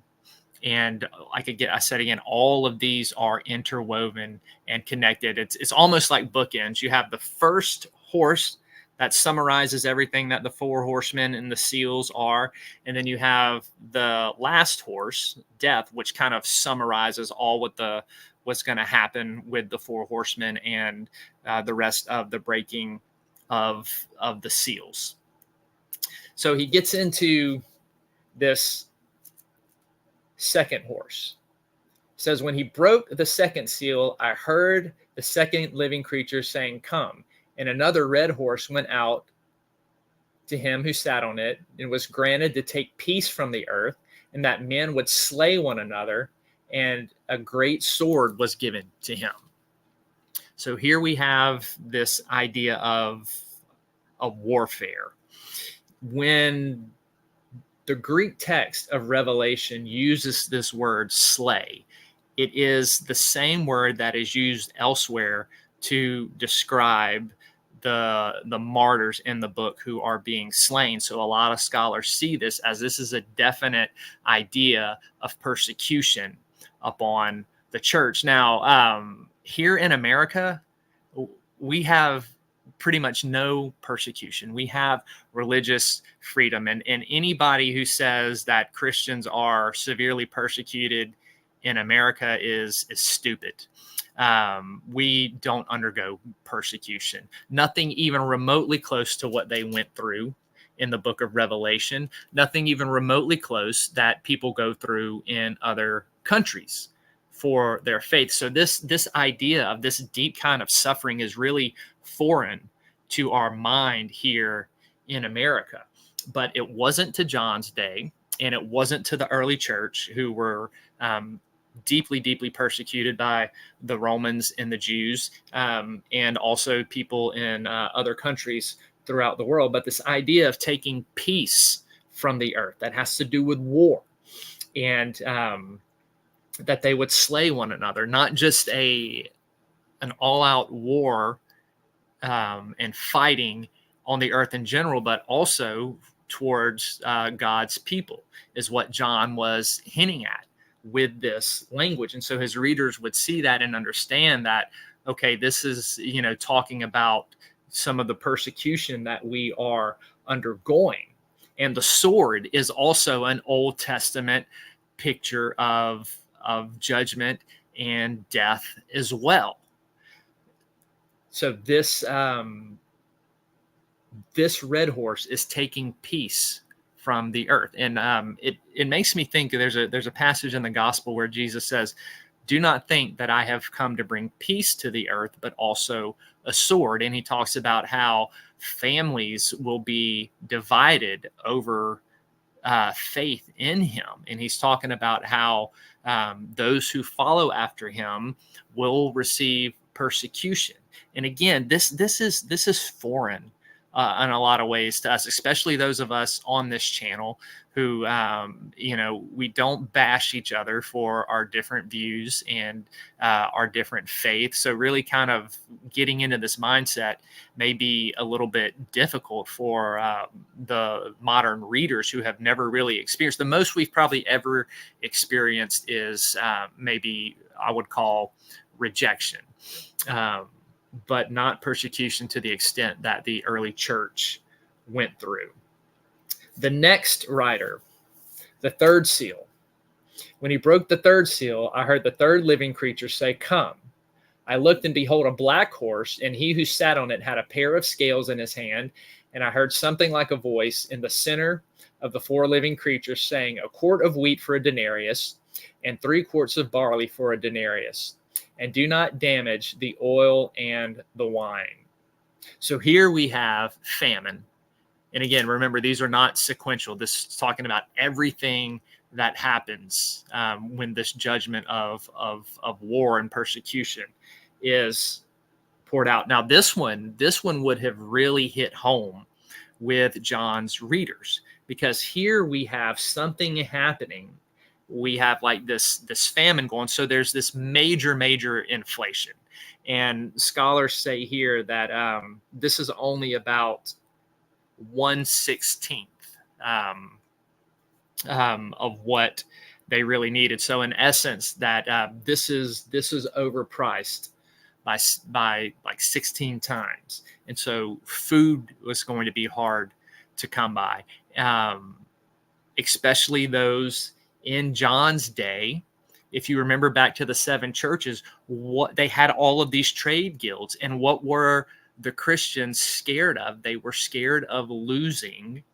And I said again, all of these are interwoven and connected. It's almost like bookends. You have the first horse that summarizes everything that the four horsemen and the seals are. And then you have the last horse, death, which kind of summarizes all what's going to happen with the four horsemen and the rest of the breaking of the seals. So he gets into this second horse. It says, when he broke the second seal, I heard the second living creature saying, "Come." And another red horse went out to him who sat on it, and was granted to take peace from the earth, and that men would slay one another, and a great sword was given to him. So here we have this idea of warfare. When the Greek text of Revelation uses this word slay, it is the same word that is used elsewhere to describe the martyrs in the book who are being slain. So a lot of scholars see this as this is a definite idea of persecution upon the church. Now, here in America, we have pretty much no persecution. We have religious freedom, and anybody who says that Christians are severely persecuted in America is stupid. We don't undergo persecution. Nothing even remotely close to what they went through in the book of Revelation. Nothing even remotely close that people go through in other countries for their faith. So this idea of this deep kind of suffering is really foreign to our mind here in America. But it wasn't to John's day, and it wasn't to the early church who were deeply, deeply persecuted by the Romans and the Jews, and also people in other countries throughout the world. But this idea of taking peace from the earth, that has to do with war, and that they would slay one another, not just an all-out war and fighting on the earth in general, but also towards God's people, is what John was hinting at with this language. And so his readers would see that and understand that, okay, this is, talking about some of the persecution that we are undergoing. And the sword is also an Old Testament picture of judgment and death as well. So this red horse is taking peace from the earth, and it makes me think there's a passage in the gospel where Jesus says, "Do not think that I have come to bring peace to the earth, but also a sword." And he talks about how families will be divided over faith in him, and he's talking about how those who follow after him will receive persecution. And again, this is foreign in a lot of ways to us, especially those of us on this channel who, we don't bash each other for our different views and our different faiths. So really kind of getting into this mindset may be a little bit difficult for the modern readers who have never really experienced. The most we've probably ever experienced is maybe I would call rejection. But not persecution to the extent that the early church went through. The next rider, the third seal. When he broke the third seal, I heard the third living creature say, "Come." I looked, and behold, a black horse, and he who sat on it had a pair of scales in his hand. And I heard something like a voice in the center of the four living creatures saying, "A quart of wheat for a denarius, and 3 quarts of barley for a denarius. And do not damage the oil and the wine." So here we have famine. And again, remember, these are not sequential. This is talking about everything that happens when this judgment of war and persecution is poured out. Now, this one would have really hit home with John's readers, because here we have something happening. We have like this famine going. So there's this major inflation. And scholars say here that this is only about 1/16 of what they really needed. So in essence, that this is overpriced by like 16 times. And so food was going to be hard to come by, especially those in John's day. If you remember back to the 7 churches, what they had, all of these trade guilds, and what were the Christians scared of? They were scared of losing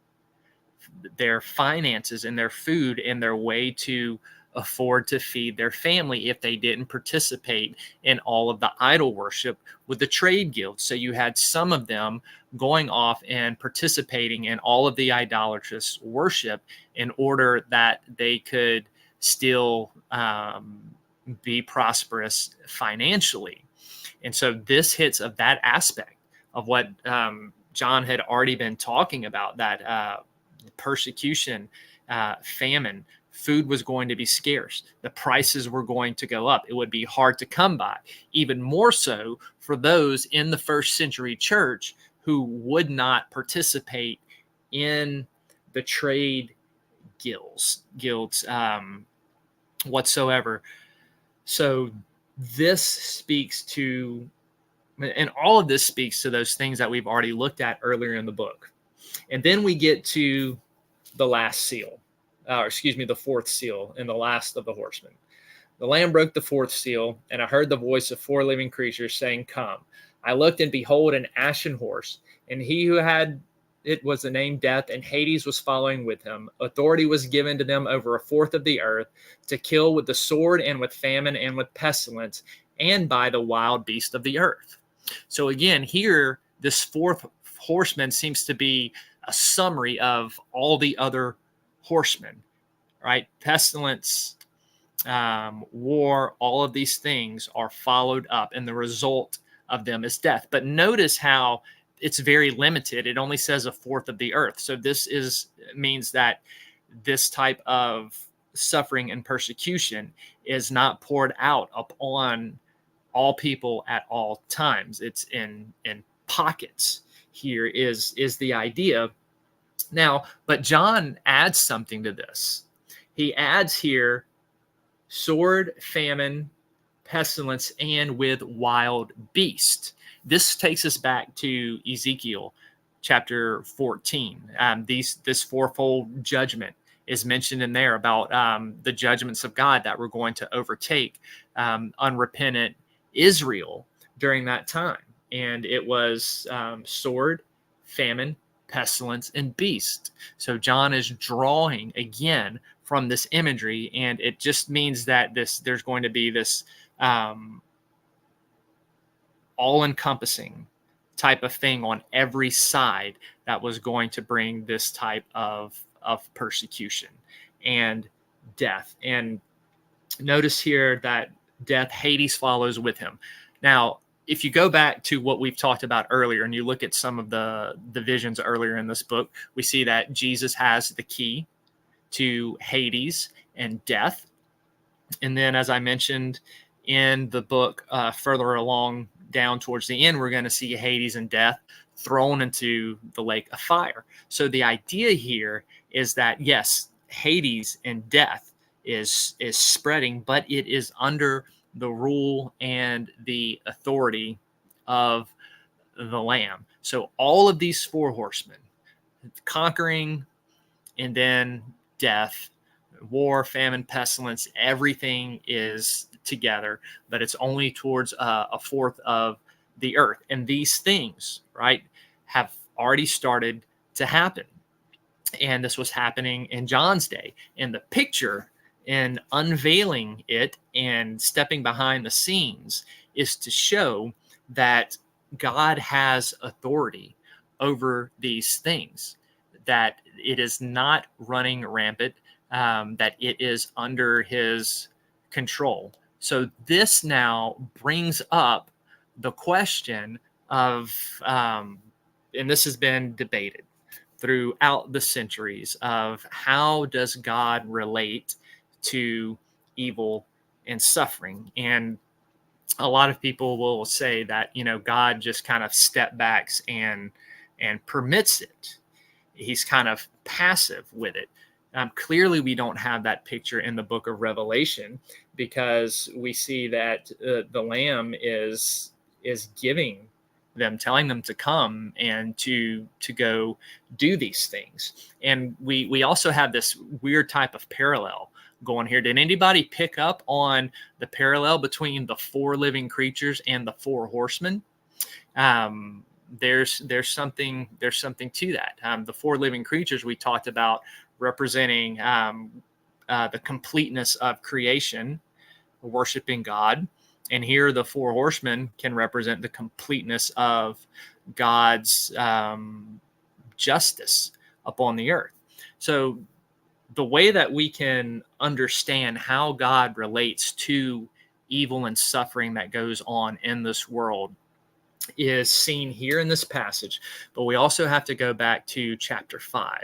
their finances and their food and their way to afford to feed their family if they didn't participate in all of the idol worship with the trade guilds. So you had some of them going off and participating in all of the idolatrous worship in order that they could still be prosperous financially. And so this hits of that aspect of what John had already been talking about, that persecution, famine. Food was going to be scarce. The prices were going to go up. It would be hard to come by. Even more so for those in the first century church who would not participate in the trade guilds whatsoever. So this speaks to, and all of this speaks to those things that we've already looked at earlier in the book. And then we get to the last seal. The fourth seal, and the last of the horsemen. The Lamb broke the fourth seal, and I heard the voice of 4 living creatures saying, "Come." I looked, and behold, an ashen horse, and he who had it was the name Death, and Hades was following with him. Authority was given to them over 1/4 of the earth, to kill with the sword, and with famine, and with pestilence, and by the wild beast of the earth. So again, here, this 4th horseman seems to be a summary of all the other horsemen, right? Pestilence, war, all of these things are followed up, and the result of them is death. But notice how it's very limited. It only says a fourth of the earth. So this means that this type of suffering and persecution is not poured out upon all people at all times. It's in pockets. Here is the idea. Now, but John adds something to this. He adds here sword, famine, pestilence, and with wild beast. This takes us back to Ezekiel chapter 14. This fourfold judgment is mentioned in there about the judgments of God that were going to overtake unrepentant Israel during that time. And it was sword, famine, pestilence, and beast. So John is drawing again from this imagery, and it just means that there's going to be this all-encompassing type of thing on every side that was going to bring this type of persecution and death. And notice here that death, Hades, follows with him. Now, if you go back to what we've talked about earlier and you look at some of the visions earlier in this book, we see that Jesus has the key to Hades and death. And then, as I mentioned in the book, further along down towards the end, we're going to see Hades and death thrown into the lake of fire. So the idea here is that, yes, Hades and death is spreading, but it is under the rule and the authority of the Lamb. So all of these four horsemen, conquering, and then death, war, famine, pestilence, everything is together, but it's only towards a fourth of the earth. And these things, right, have already started to happen. And this was happening in John's day. And the picture in unveiling it and stepping behind the scenes is to show that God has authority over these things, that it is not running rampant, that it is under his control. So this now brings up the question of, and this has been debated throughout the centuries, of how does God relate to evil and suffering? And a lot of people will say that, God just kind of step backs and permits it. He's kind of passive with it. Clearly, we don't have that picture in the book of Revelation, because we see that the Lamb is giving them, telling them to come and to go do these things. And we also have this weird type of parallel going here. Did anybody pick up on the parallel between the four living creatures and the four horsemen? There's something to that. The four living creatures we talked about representing the completeness of creation, worshiping God. And here the four horsemen can represent the completeness of God's justice upon the earth. So the way that we can understand how God relates to evil and suffering that goes on in this world is seen here in this passage. But we also have to go back to chapter 5,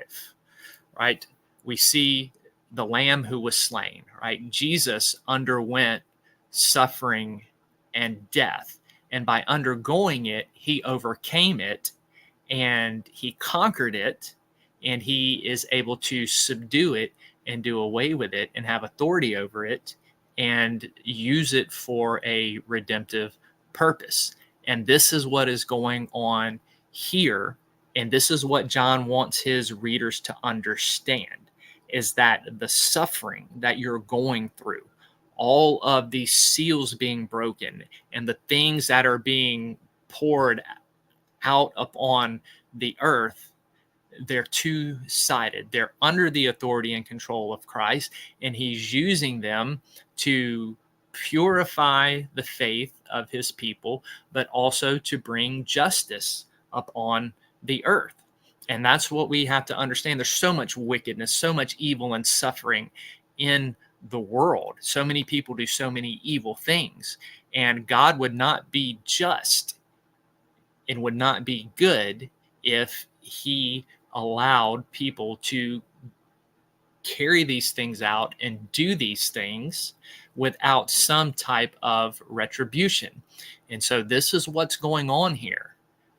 right? We see the Lamb who was slain, right? Jesus underwent suffering and death, and by undergoing it, he overcame it, and he conquered it, and he is able to subdue it and do away with it and have authority over it and use it for a redemptive purpose. And this is what is going on here, and this is what John wants his readers to understand, is that the suffering that you're going through, all of these seals being broken and the things that are being poured out upon the earth, they're two-sided. They're under the authority and control of Christ, and he's using them to purify the faith of his people, but also to bring justice upon the earth. And that's what we have to understand. There's so much wickedness, so much evil and suffering in the world. So many people do so many evil things, and God would not be just and would not be good if he allowed people to carry these things out and do these things without some type of retribution. And so this is what's going on here.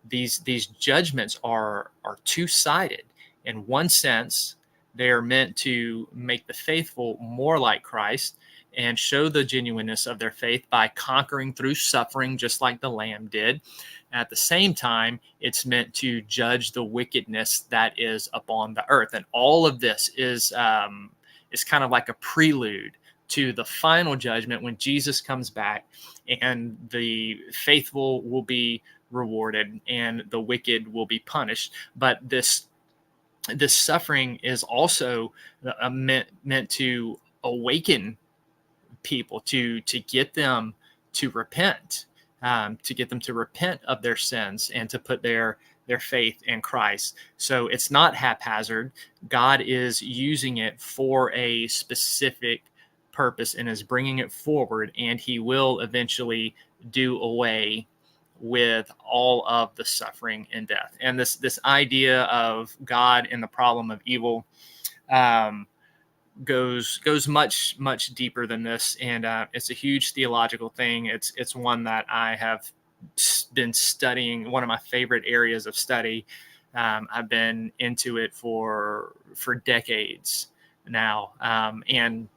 These judgments are two-sided. In one sense, they are meant to make the faithful more like Christ and show the genuineness of their faith by conquering through suffering, just like the Lamb did. At the same time, it's meant to judge the wickedness that is upon the earth. And all of this is kind of like a prelude to the final judgment when Jesus comes back, and the faithful will be rewarded and the wicked will be punished. But this suffering is also meant to awaken people, to get them to repent, to get them to repent of their sins and to put their faith in Christ. So it's not haphazard. God is using it for a specific purpose and is bringing it forward, and he will eventually do away with all of the suffering and death. And this idea of God and the problem of evil goes much deeper than this, and it's a huge theological thing. It's one that I have been studying, one of my favorite areas of study. I've been into it for decades now, and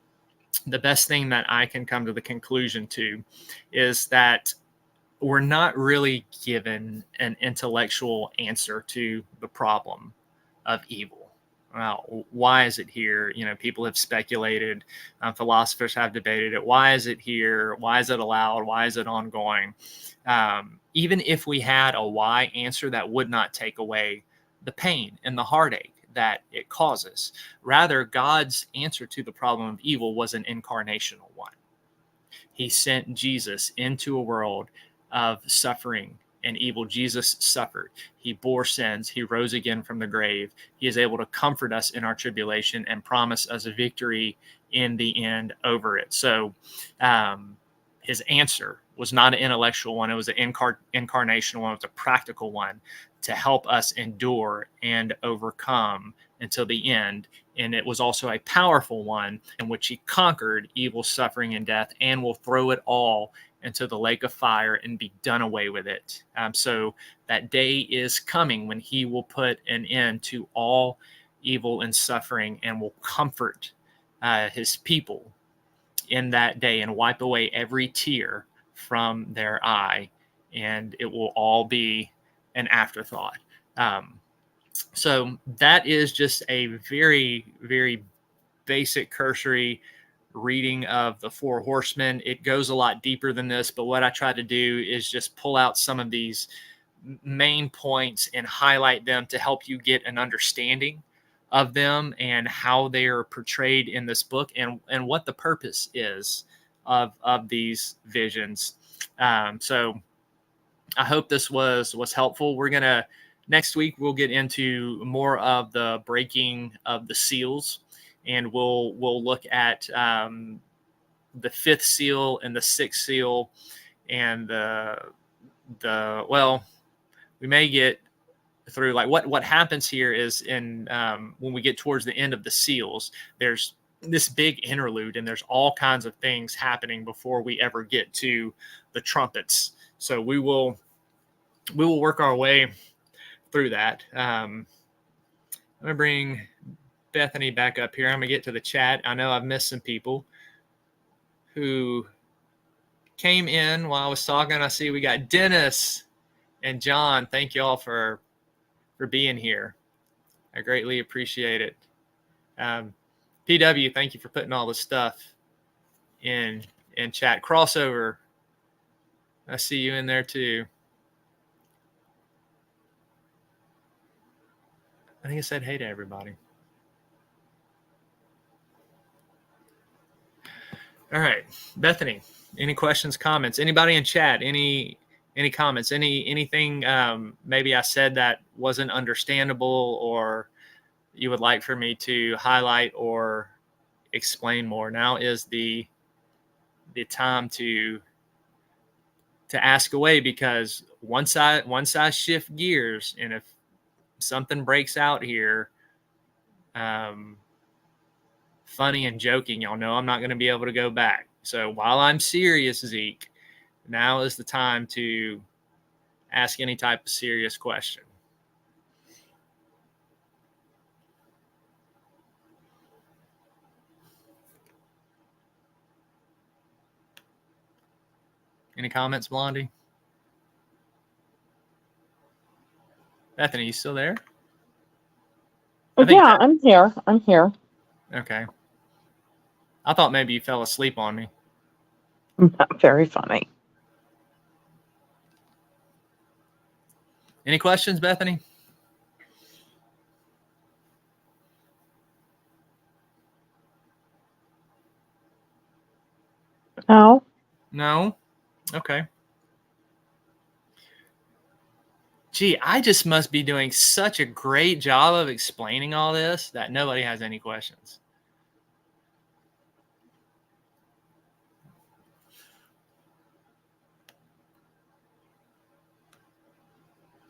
the best thing that I can come to the conclusion to is that we're not really given an intellectual answer to the problem of evil. Well, why is it here? People have speculated, philosophers have debated it. Why is it here? Why is it allowed? Why is it ongoing? Even if we had a why answer, that would not take away the pain and the heartache that it causes. Rather, God's answer to the problem of evil was an incarnational one. He sent Jesus into a world of suffering and evil. Jesus suffered. He bore sins. He rose again from the grave. He is able to comfort us in our tribulation and promise us a victory in the end over it. So his answer was not an intellectual one. It was an incarnational one. It was a practical one to help us endure and overcome until the end. And it was also a powerful one in which he conquered evil, suffering, and death, and will throw it all into the lake of fire and be done away with it. So that day is coming when he will put an end to all evil and suffering and will comfort his people in that day and wipe away every tear from their eye, and it will all be an afterthought. So that is just a very, very basic cursory reading of the Four Horsemen. It goes a lot deeper than this, but what I try to do is just pull out some of these main points and highlight them to help you get an understanding of them and how they are portrayed in this book, and what the purpose is of these visions. So I hope this was helpful. We're gonna next week we'll get into more of the breaking of the seals, and we'll look at the fifth seal and the sixth seal, and we may get through like what happens here is in when we get towards the end of the seals, there's this big interlude and there's all kinds of things happening before we ever get to the trumpets. So we will work our way through that. I'm gonna bring Bethany back up here. I'm gonna get to the chat. I know I've missed some people who came in while I was talking. I see we got Dennis and John. Thank you all for being here. I greatly appreciate it. PW, thank you for putting all this stuff in chat. Crossover, I see you in there too. I think I said hey to everybody. All right, Bethany, any questions, comments? Anybody in chat? Any comments? Anything maybe I said that wasn't understandable or you would like for me to highlight or explain more. Now is the time to ask away, because once I shift gears, and if something breaks out here, funny and joking, y'all know I'm not going to be able to go back. So while I'm serious, Zeke, now is the time to ask any type of serious question. Any comments, Blondie? Bethany, you still there? I think Yeah, I'm here. I'm here. Okay. I thought maybe you fell asleep on me. Very funny. Any questions, Bethany? No. No? Okay. Gee, I just must be doing such a great job of explaining all this that nobody has any questions.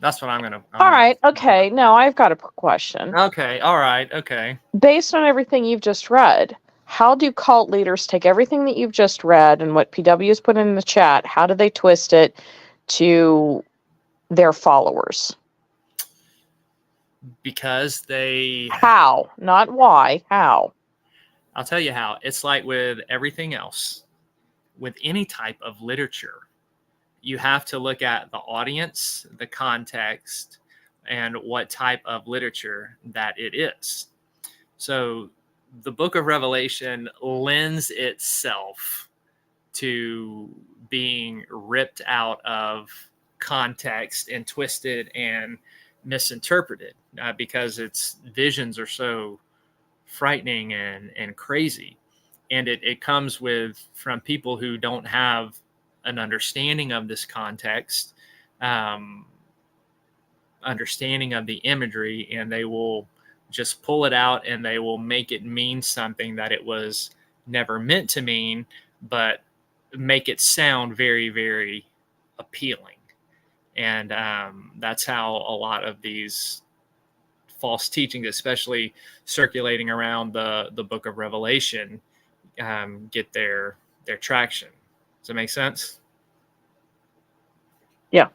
That's what I'm going to. All right. Okay. Now I've got a question. Okay. All right. Okay. Based on everything you've just read, how do cult leaders take everything that you've just read and what PW has put in the chat? How do they twist it to their followers? Because they. How? Not why. How? I'll tell you how. It's like with everything else, with any type of literature, you have to look at the audience, the context, and what type of literature that it is. So the book of Revelation lends itself to being ripped out of context and twisted and misinterpreted, because its visions are so frightening and crazy. And it comes from people who don't have an understanding of this context, understanding of the imagery, and they will just pull it out and they will make it mean something that it was never meant to mean, but make it sound very, very appealing. And that's how a lot of these false teachings, especially circulating around the book of Revelation, get their traction. Does that make sense? Yeah.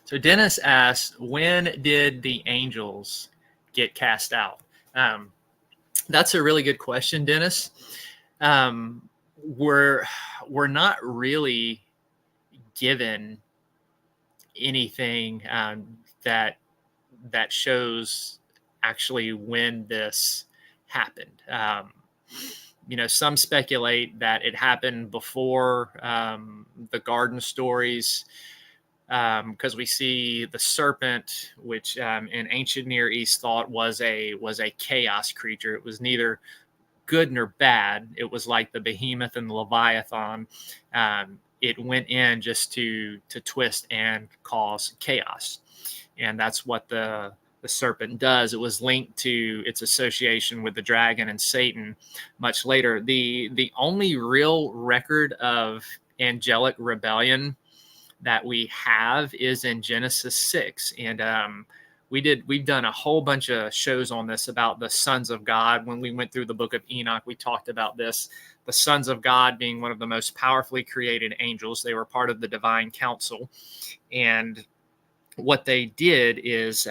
So Dennis asks, when did the angels get cast out? That's a really good question, Dennis. We're not really given anything that shows actually when this happened. Some speculate that it happened before the garden stories, because we see the serpent, which in ancient Near East thought was a chaos creature. It was neither good nor bad. It was like the behemoth and the leviathan. It went in just to twist and cause chaos, and that's what the serpent does. It was linked to its association with the dragon and Satan much later. The only real record of angelic rebellion that we have is in Genesis 6. And we've done a whole bunch of shows on this about the sons of God. When we went through the book of Enoch, we talked about this, the sons of God being one of the most powerfully created angels. They were part of the divine council. And what they did is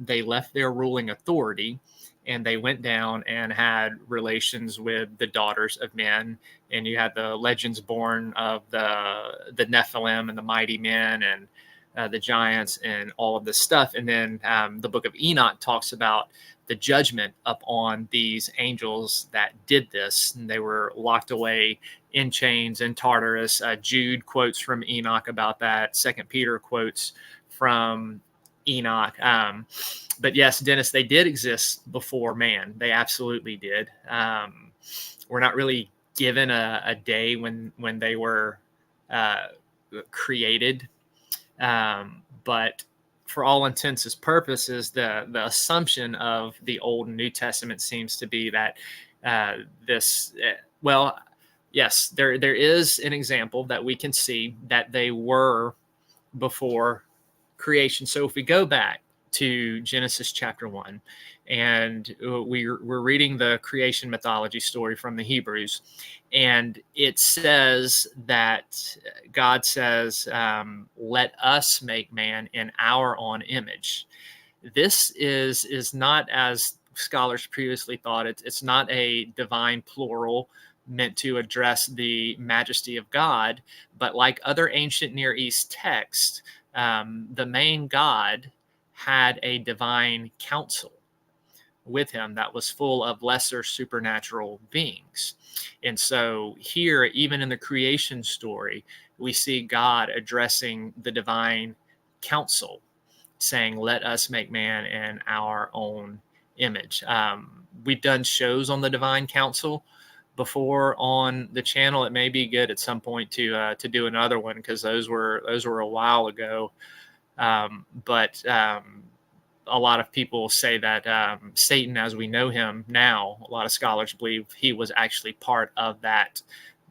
they left their ruling authority and they went down and had relations with the daughters of men. And you had the legends born of the Nephilim and the mighty men and the giants and all of this stuff. And then the book of Enoch talks about the judgment upon these angels that did this. And they were locked away in chains in Tartarus. Jude quotes from Enoch about that. 2 Peter quotes from Enoch. But yes, Dennis, they did exist before man. They absolutely did. We're not really given a day when they were created. But for all intents and purposes, the assumption of the Old and New Testament seems to be that well, yes, there is an example that we can see that they were before creation. So if we go back to Genesis chapter 1, and we're reading the creation mythology story from the Hebrews, and it says that God says, let us make man in our own image. This is not, as scholars previously thought, it's not a divine plural meant to address the majesty of God, but like other ancient Near East texts, the main God had a divine council with him that was full of lesser supernatural beings. And so here, even in the creation story, we see God addressing the divine council, saying, let us make man in our own image. We've done shows on the divine council before on the channel. It may be good at some point to do another one, because those were a while ago. But a lot of people say that Satan, as we know him now, a lot of scholars believe he was actually part of that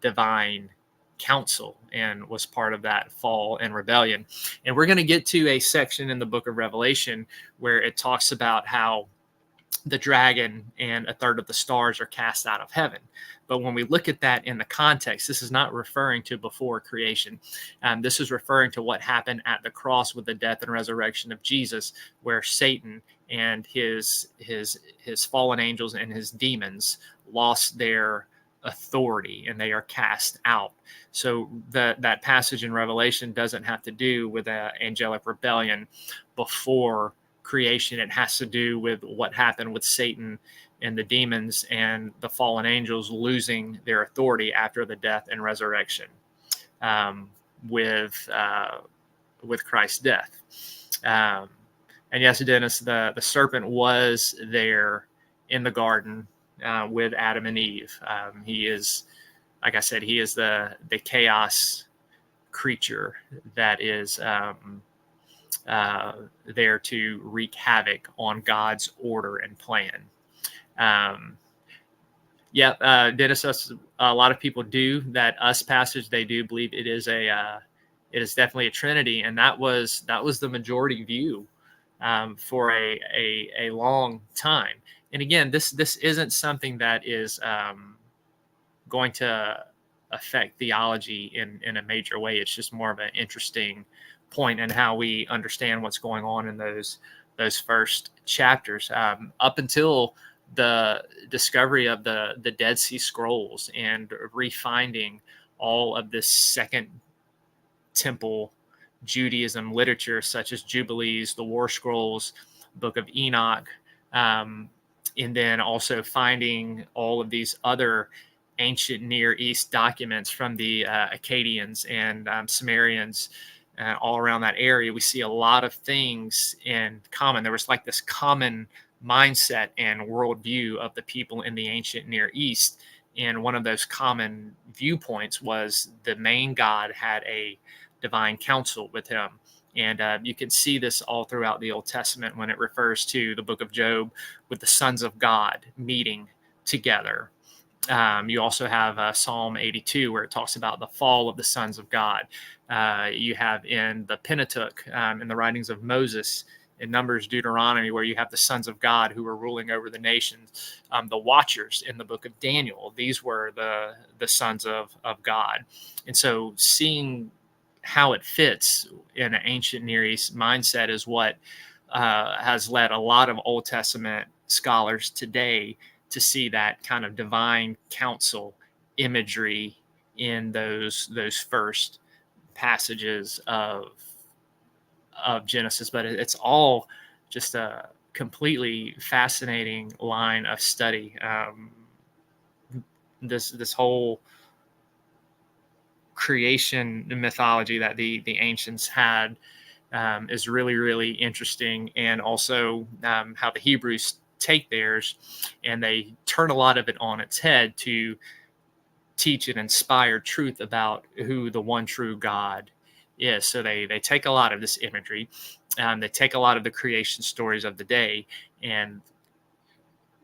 divine council and was part of that fall and rebellion. And we're going to get to a section in the book of Revelation where it talks about how the dragon and a third of the stars are cast out of heaven. But when we look at that in the context, this is not referring to before creation. This is referring to what happened at the cross with the death and resurrection of Jesus, where Satan and his fallen angels and his demons lost their authority and they are cast out. So that passage in Revelation doesn't have to do with an angelic rebellion before creation. It has to do with what happened with Satan and the demons and the fallen angels losing their authority after the death and resurrection with Christ's death. And yes, Dennis, the serpent was there in the garden with Adam and Eve. He is, like I said, he is the chaos creature that is there to wreak havoc on God's order and plan. Dennis, a lot of people do that us passage. They do believe it is definitely a Trinity, and that was the majority view for a long time. And again, this isn't something that is going to affect theology in a major way. It's just more of an interesting point in how we understand what's going on in those first chapters, up until the discovery of the Dead Sea Scrolls and refinding all of this Second Temple Judaism literature, such as Jubilees, the War Scrolls, Book of Enoch, and then also finding all of these other ancient Near East documents from the Akkadians and Sumerians all around that area. We see a lot of things in common. There was like this common mindset and worldview of the people in the ancient Near East. And one of those common viewpoints was the main God had a divine council with him. And you can see this all throughout the Old Testament when it refers to the book of Job with the sons of God meeting together. You also have Psalm 82, where it talks about the fall of the sons of God. You have in the Pentateuch, in the writings of Moses, in Numbers, Deuteronomy, where you have the sons of God who were ruling over the nations. The Watchers in the book of Daniel, these were the sons of God. And so seeing how it fits in an ancient Near East mindset is what has led a lot of Old Testament scholars today to see that kind of divine counsel imagery in those first passages of Genesis. But it's all just a completely fascinating line of study. This whole creation mythology that the ancients had is really, really interesting. And also how the Hebrews take theirs and they turn a lot of it on its head to teach and inspire truth about who the one true God is. So they take a lot of this imagery, they take a lot of the creation stories of the day and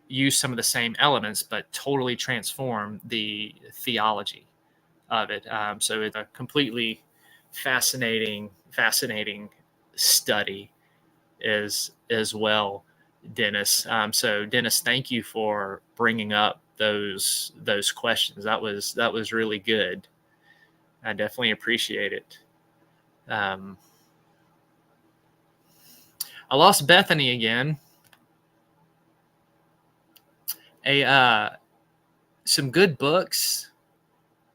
use some of the same elements, but totally transform the theology of it. So it's a completely fascinating study as well, Dennis. So Dennis, thank you for bringing up those questions. That was really good. I definitely appreciate it. I lost Bethany again. Some good books.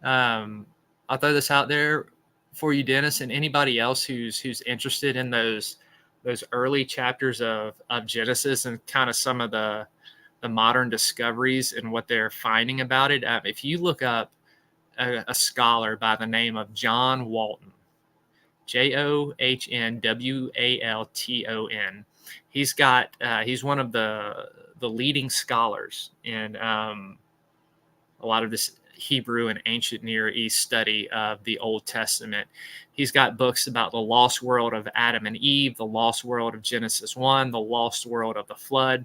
I'll throw this out there for you, Dennis, and anybody else who's interested in those early chapters of Genesis and kind of some of the modern discoveries and what they're finding about it. If you look up a scholar by the name of John Walton, JohnWalton, he's one of the leading scholars in a lot of this Hebrew and ancient Near East study of the Old Testament. He's got books about the lost world of Adam and Eve, the lost world of Genesis 1, the lost world of the flood.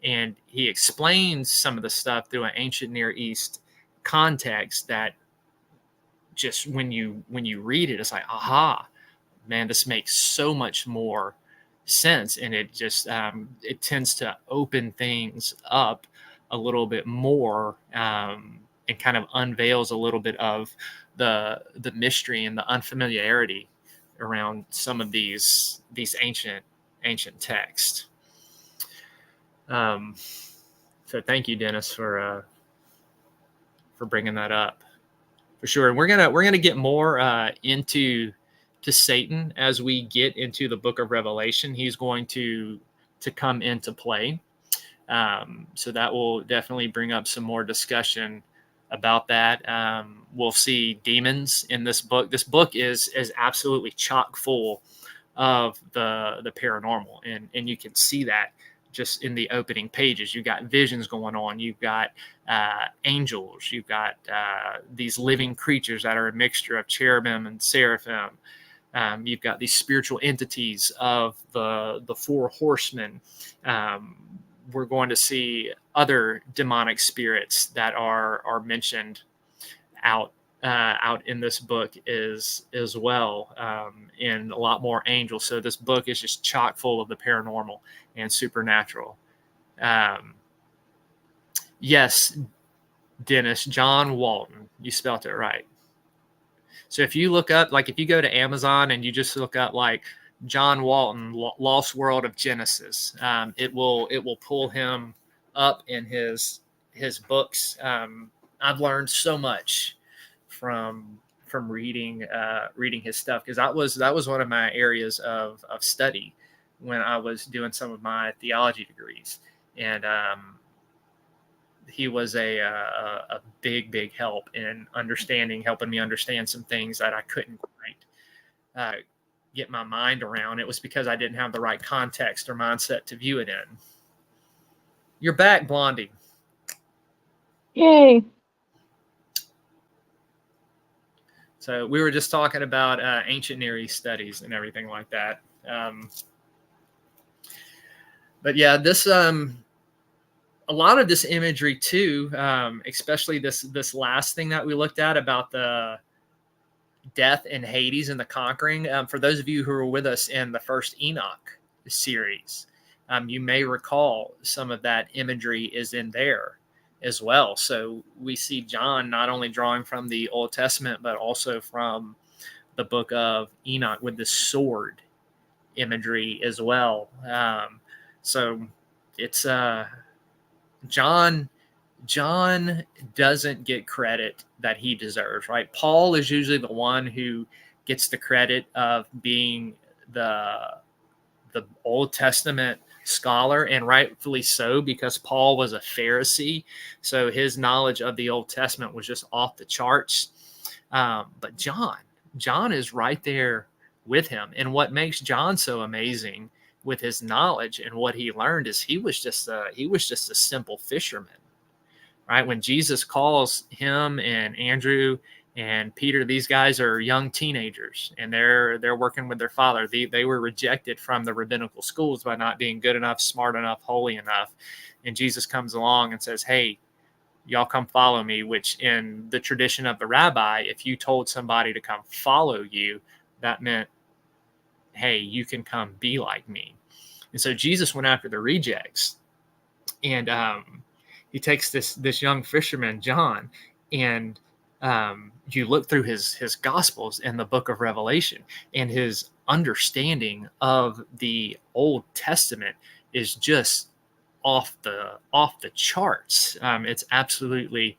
And he explains some of the stuff through an ancient Near East context that just when you read it, it's like, aha, man, this makes so much more sense. And it just, it tends to open things up a little bit more, and kind of unveils a little bit of the mystery and the unfamiliarity around some of these ancient texts. So thank you, Dennis, for bringing that up, for sure. And we're gonna get more into Satan as we get into the book of Revelation. He's going to come into play. So that will definitely bring up some more discussion about that. We'll see demons in this book. This book is absolutely chock full of the paranormal, and you can see that just in the opening pages. You've got visions going on. You've got angels. You've got these living creatures that are a mixture of cherubim and seraphim. You've got these spiritual entities of the Four Horsemen. We're going to see other demonic spirits that are mentioned out in this book as well, and a lot more angels. So this book is just chock full of the paranormal and supernatural. Yes, Dennis, John Walton, you spelt it right. So if you look up, like if you go to Amazon and you just look up like John Walton, Lost World of Genesis, it will pull him up in his books. I've learned so much from reading his stuff, because that was one of my areas of study when I was doing some of my theology degrees, and he was a big help in helping me understand some things that I couldn't quite get my mind around. It was because I didn't have the right context or mindset to view it in. You're back, Blondie. Yay. So we were just talking about ancient Near East studies and everything like that. But yeah, this a lot of this imagery too, especially this last thing that we looked at about the death in Hades and the conquering. For those of you who were with us in the first Enoch series, you may recall some of that imagery is in there as well. So we see John not only drawing from the Old Testament, but also from the book of Enoch with the sword imagery as well. So it's John doesn't get credit that he deserves, right? Paul is usually the one who gets the credit of being the Old Testament scholar, and rightfully so, because Paul was a Pharisee, so his knowledge of the Old Testament was just off the charts. But John is right there with him, and what makes John so amazing with his knowledge and what he learned is he was just a simple fisherman, right? When Jesus calls him and Andrew And Peter, these guys are young teenagers, and they're working with their father. They were rejected from the rabbinical schools by not being good enough, smart enough, holy enough. And Jesus comes along and says, hey, y'all come follow me, which in the tradition of the rabbi, if you told somebody to come follow you, that meant, hey, you can come be like me. And so Jesus went after the rejects. And he takes this young fisherman, John, and you look through his Gospels in the book of Revelation, and his understanding of the Old Testament is just off the charts. It's absolutely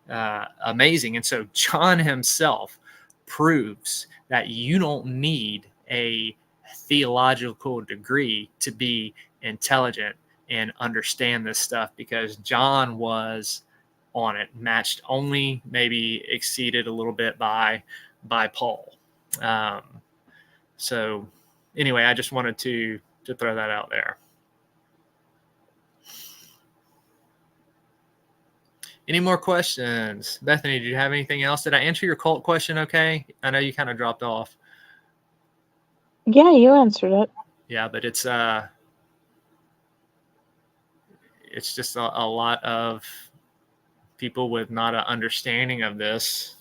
amazing. And so John himself proves that you don't need a theological degree to be intelligent and understand this stuff, because John was on it, matched only, maybe exceeded a little bit by Paul. So anyway, I just wanted to throw that out there. Any more questions? Bethany, did you have anything else? Did I answer your cult question okay? I know you kind of dropped off. Yeah, you answered it. Yeah, but it's just a lot of people with not an understanding of this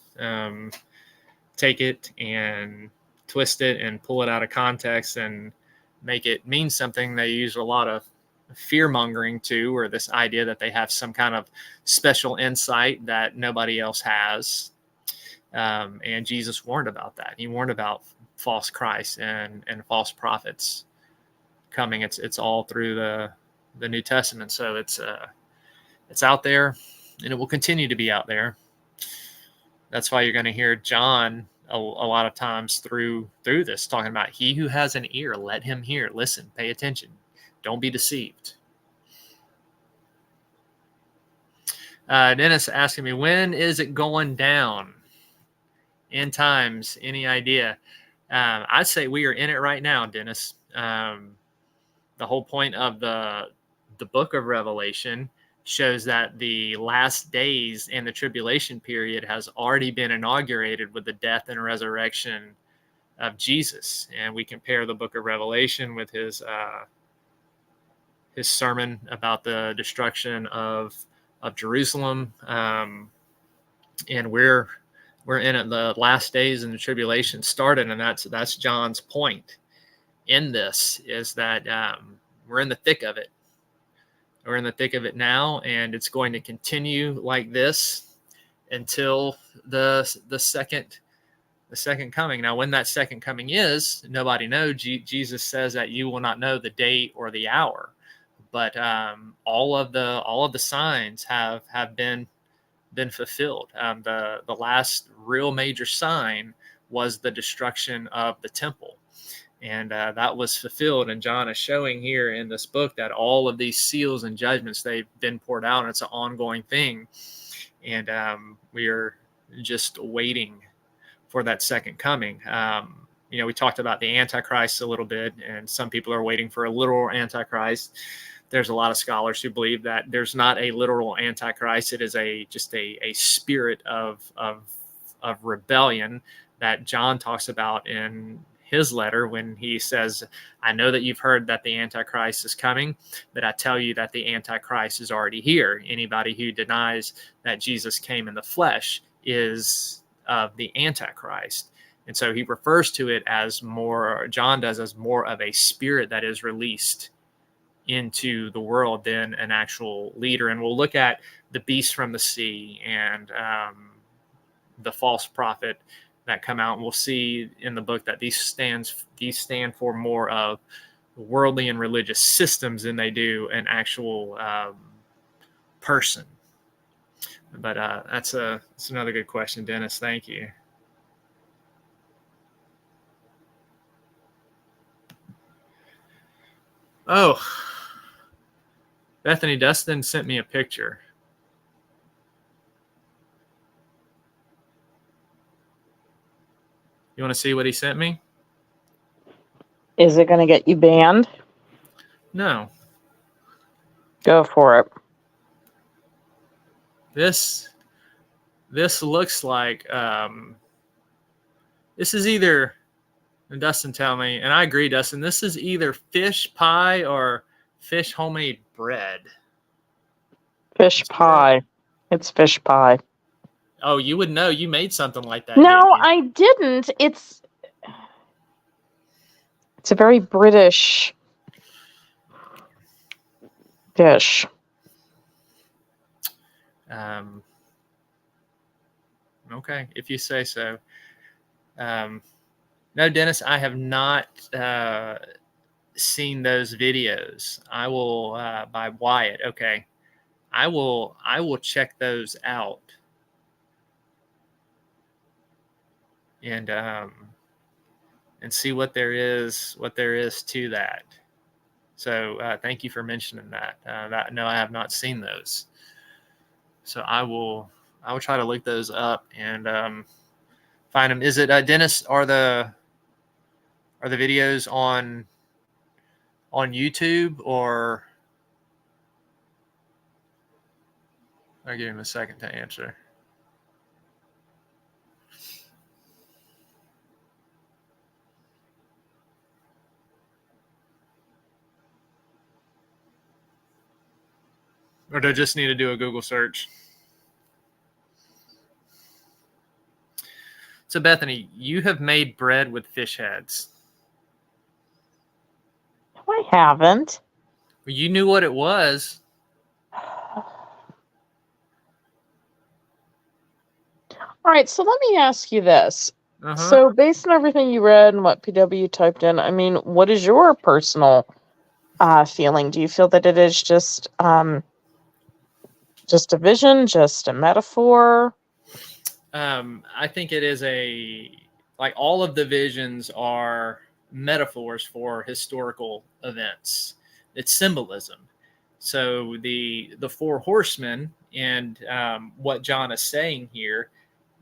take it and twist it and pull it out of context and make it mean something. They use a lot of fear mongering too, or this idea that they have some kind of special insight that nobody else has. And Jesus warned about that. He warned about false Christ and false prophets coming. It's all through the New Testament. So it's out there, and it will continue to be out there. That's why you're going to hear John a lot of times through this talking about, he who has an ear, let him hear. Listen, pay attention. Don't be deceived. Dennis asking me, when is it going down? End times, any idea? I'd say we are in it right now, Dennis. The whole point of the book of Revelation shows that the last days and the tribulation period has already been inaugurated with the death and resurrection of Jesus. And we compare the book of Revelation with his sermon about the destruction of Jerusalem. And we're in it, the last days and the tribulation started. And that's John's point in this, is that we're in the thick of it. We're in the thick of it now, and it's going to continue like this until the second coming. Now, when that second coming is, nobody knows. Jesus says that you will not know the day or the hour, but all of the signs have been fulfilled. The last real major sign was the destruction of the temple. And that was fulfilled. And John is showing here in this book that all of these seals and judgments, they've been poured out, and it's an ongoing thing. And we are just waiting for that second coming. We talked about the Antichrist a little bit, and some people are waiting for a literal Antichrist. There's a lot of scholars who believe that there's not a literal Antichrist. It is just a spirit of rebellion that John talks about in his letter when he says, I know that you've heard that the Antichrist is coming, but I tell you that the Antichrist is already here. Anybody who denies that Jesus came in the flesh is of the Antichrist. And so he refers to it as John does, as more of a spirit that is released into the world than an actual leader. And we'll look at the beast from the sea and the false prophet that come out, and we'll see in the book that these stand for more of worldly and religious systems than they do an actual person. But that's another good question, Dennis. Thank you. Oh, Bethany, Dustin sent me a picture. You want to see what he sent me? Is it going to get you banned? No. Go for it. This this looks like this is either, and Dustin tell me, and I agree, Dustin, this is either fish pie or fish homemade bread. Fish pie. It's fish pie. Oh, you would know. You made something like that. No, didn't you? I didn't. It's a very British dish. Okay, if you say so. No, Dennis, I have not seen those videos. I will by Wyatt. Okay, I will check those out. And see what there is to that. So thank you for mentioning that. No, I have not seen those. So I will try to look those up and find them. Is it Dennis? Are the videos on YouTube, or I'll give him a second to answer. Or do I just need to do a Google search? So, Bethany, you have made bread with fish heads. I haven't. You knew what it was. All right, so let me ask you this. Uh-huh. So, based on everything you read and what PW typed in, I mean, what is your personal feeling? Do you feel that it is just a vision, just a metaphor? I think it is like all of the visions are metaphors for historical events. It's symbolism. So the Four Horsemen and what John is saying here,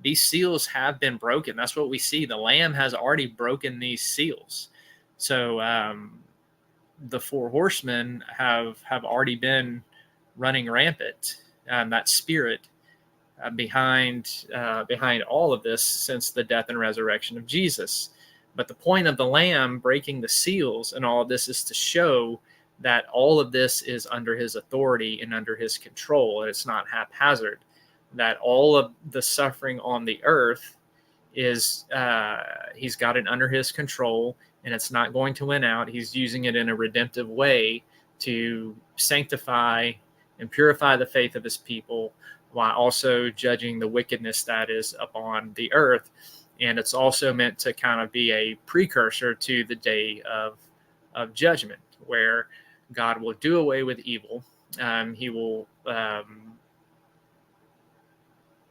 these seals have been broken. That's what we see. The Lamb has already broken these seals. So the Four Horsemen have already been running rampant. That spirit behind all of this since the death and resurrection of Jesus. But the point of the Lamb breaking the seals and all of this is to show that all of this is under his authority and under his control. And it's not haphazard. That all of the suffering on the earth is he's got it under his control, and it's not going to win out. He's using it in a redemptive way to sanctify and purify the faith of his people, while also judging the wickedness that is upon the earth. And it's also meant to kind of be a precursor to the day of judgment, where God will do away with evil. He will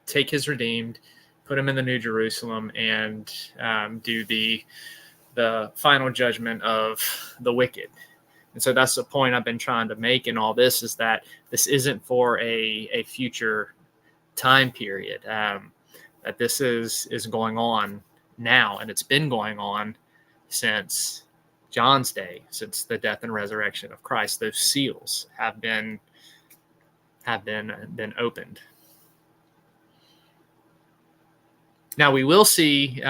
take his redeemed, put him in the New Jerusalem, and do the final judgment of the wicked. And so that's the point I've been trying to make in all this, is that this isn't for a future time period, that this is going on now, and it's been going on since John's day, since the death and resurrection of Christ. Those seals have been opened. Now we will see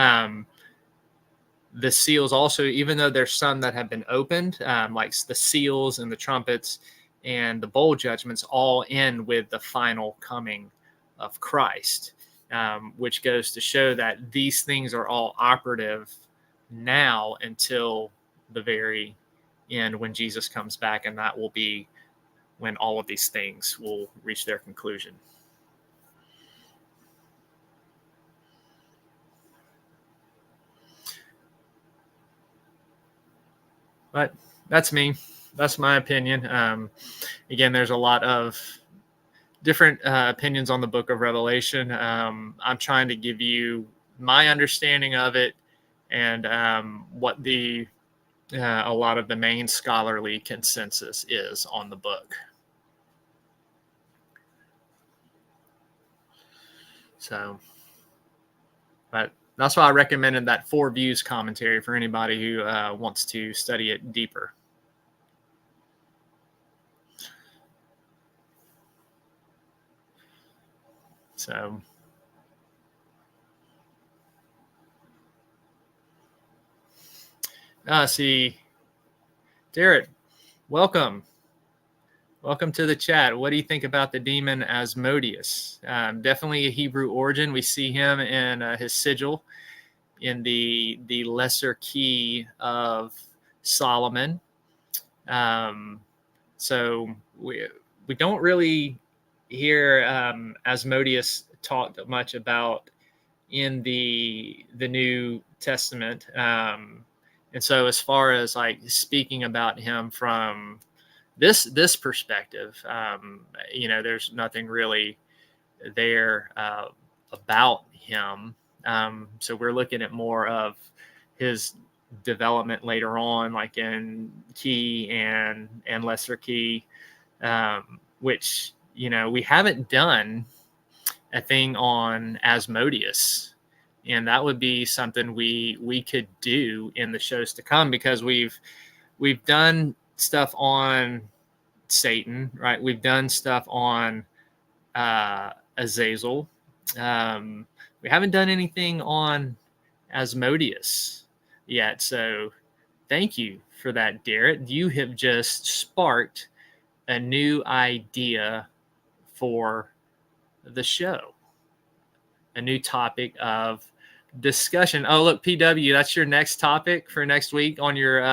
the seals also, even though there's some that have been opened, like the seals and the trumpets and the bowl judgments, all end with the final coming of Christ, which goes to show that these things are all operative now until the very end, when Jesus comes back, and that will be when all of these things will reach their conclusion. But that's me. That's my opinion. Again, there's a lot of different opinions on the book of Revelation. I'm trying to give you my understanding of it, and what a lot of the main scholarly consensus is on the book. So, but that's why I recommended that Four Views commentary for anybody who wants to study it deeper. So, See, Derek, welcome. Welcome to the chat. What do you think about the demon Asmodeus? Definitely a Hebrew origin. We see him in his sigil in the lesser key of Solomon. So we don't really hear Asmodeus talked much about in the New Testament. And so as far as like speaking about him from this perspective, there's nothing really there about him. So we're looking at more of his development later on, like in key and lesser key, which we haven't done a thing on Asmodeus, and that would be something we could do in the shows to come, because we've done stuff on Satan, right? We've done stuff on Azazel. We haven't done anything on Asmodeus yet. So thank you for that, Derek. You have just sparked a new idea for the show, a new topic of discussion. Oh, look, PW, that's your next topic for next week on your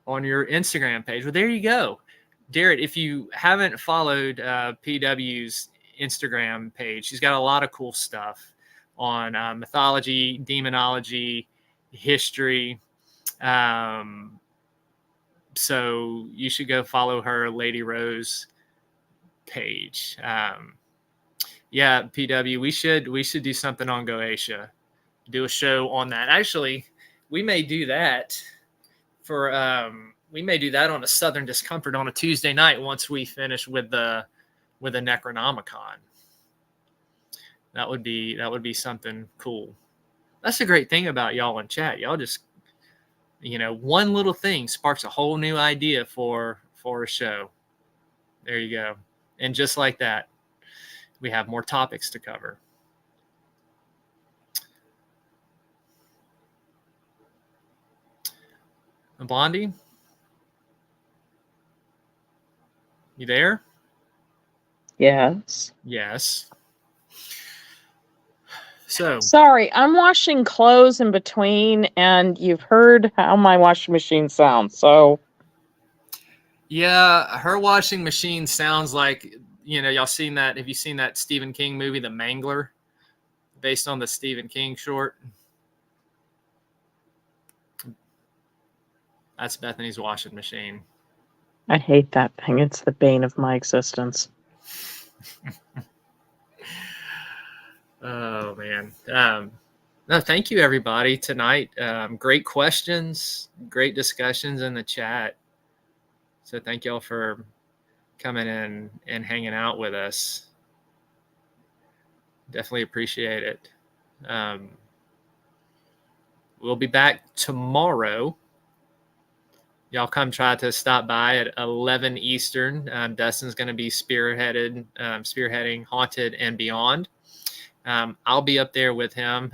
Instagram page. Well, there you go. Derek, if you haven't followed PW's Instagram page, she's got a lot of cool stuff on mythology, demonology, history. So you should go follow her Lady Rose page. Yeah, PW, we should do something on Goetia, do a show on that. Actually, we may do that on a Southern Discomfort on a Tuesday night once we finish with the Necronomicon. That would be something cool. That's the great thing about y'all in chat. Y'all just, one little thing sparks a whole new idea for a show. There you go. And just like that, we have more topics to cover. Blondie, you there? Yes. Yes. So Sorry, I'm washing clothes in between, and you've heard how my washing machine sounds. So yeah, her washing machine sounds like, y'all seen that? Have you seen that Stephen King movie, The Mangler, based on the Stephen King short? That's Bethany's washing machine. I hate that thing. It's the bane of my existence. Oh man. No, thank you everybody tonight. Great questions, great discussions in the chat. So thank y'all for coming in and hanging out with us. Definitely appreciate it. We'll be back tomorrow. Y'all come try to stop by at 11 Eastern. Dustin's going to be spearheading Haunted and Beyond. I'll be up there with him.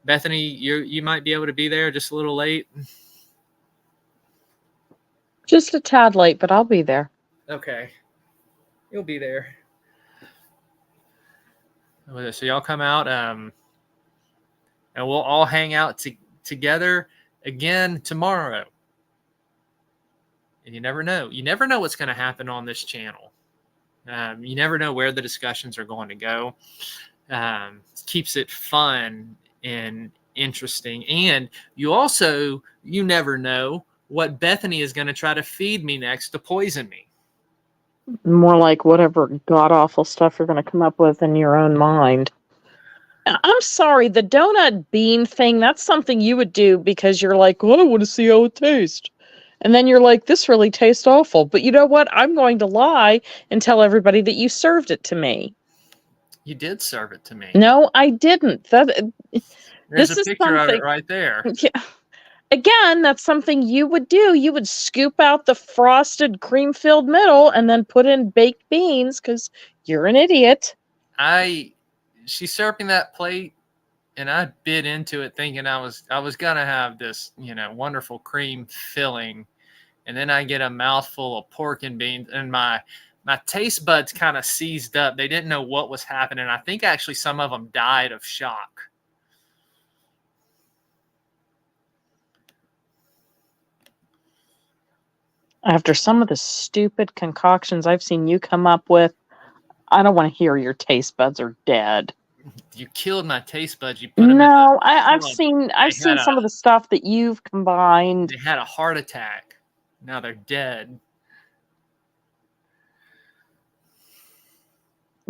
Bethany, you might be able to be there just a little late. Just a tad late, but I'll be there. Okay. You'll be there. So y'all come out, and we'll all hang out together again tomorrow. And you never know. You never know what's going to happen on this channel. You never know where the discussions are going to go. It keeps it fun and interesting. And you never know what Bethany is going to try to feed me next to poison me. More like whatever god-awful stuff you're going to come up with in your own mind. I'm sorry, the donut bean thing, that's something you would do because you're like, oh, I want to see how it tastes. And then you're like, this really tastes awful. But you know what? I'm going to lie and tell everybody that you served it to me. You did serve it to me. No, I didn't. There's a picture of it right there. Yeah. Again, that's something you would do. You would scoop out the frosted cream-filled middle and then put in baked beans because you're an idiot. She's serving that plate and I bit into it thinking I was gonna have this, wonderful cream filling, and then I get a mouthful of pork and beans, and my taste buds kind of seized up. They didn't know what was happening. I think actually some of them died of shock. After some of the stupid concoctions I've seen you come up with, I don't want to hear your taste buds are dead. You killed my taste buds. You put them in No, the I've club. seen had some of the stuff that you've combined. They had a heart attack. Now they're dead.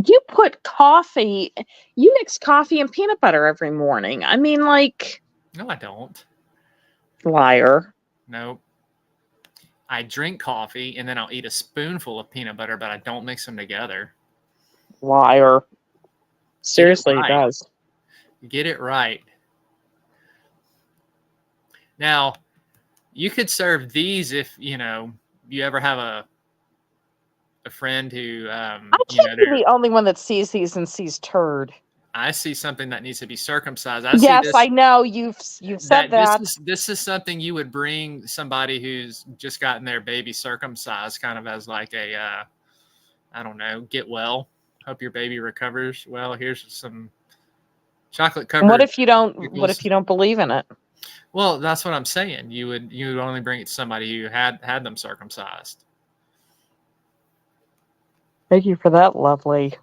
You put coffee, you mix coffee and peanut butter every morning. I mean, like, No, I don't. liar. Nope. I drink coffee and then I'll eat a spoonful of peanut butter, but I don't mix them together. Liar. Seriously, right. he does. Get it right. Now, you could serve these if, you ever have a friend who, I can't be the only one that sees these and sees turd. I see something that needs to be circumcised. Yes, I know you've said that. This is something you would bring somebody who's just gotten their baby circumcised, kind of as like a, I don't know, get well. Hope your baby recovers well. Here's some chocolate covered. What if you don't? pickles. What if you don't believe in it? Well, that's what I'm saying. You would only bring it to somebody who had them circumcised. Thank you for that lovely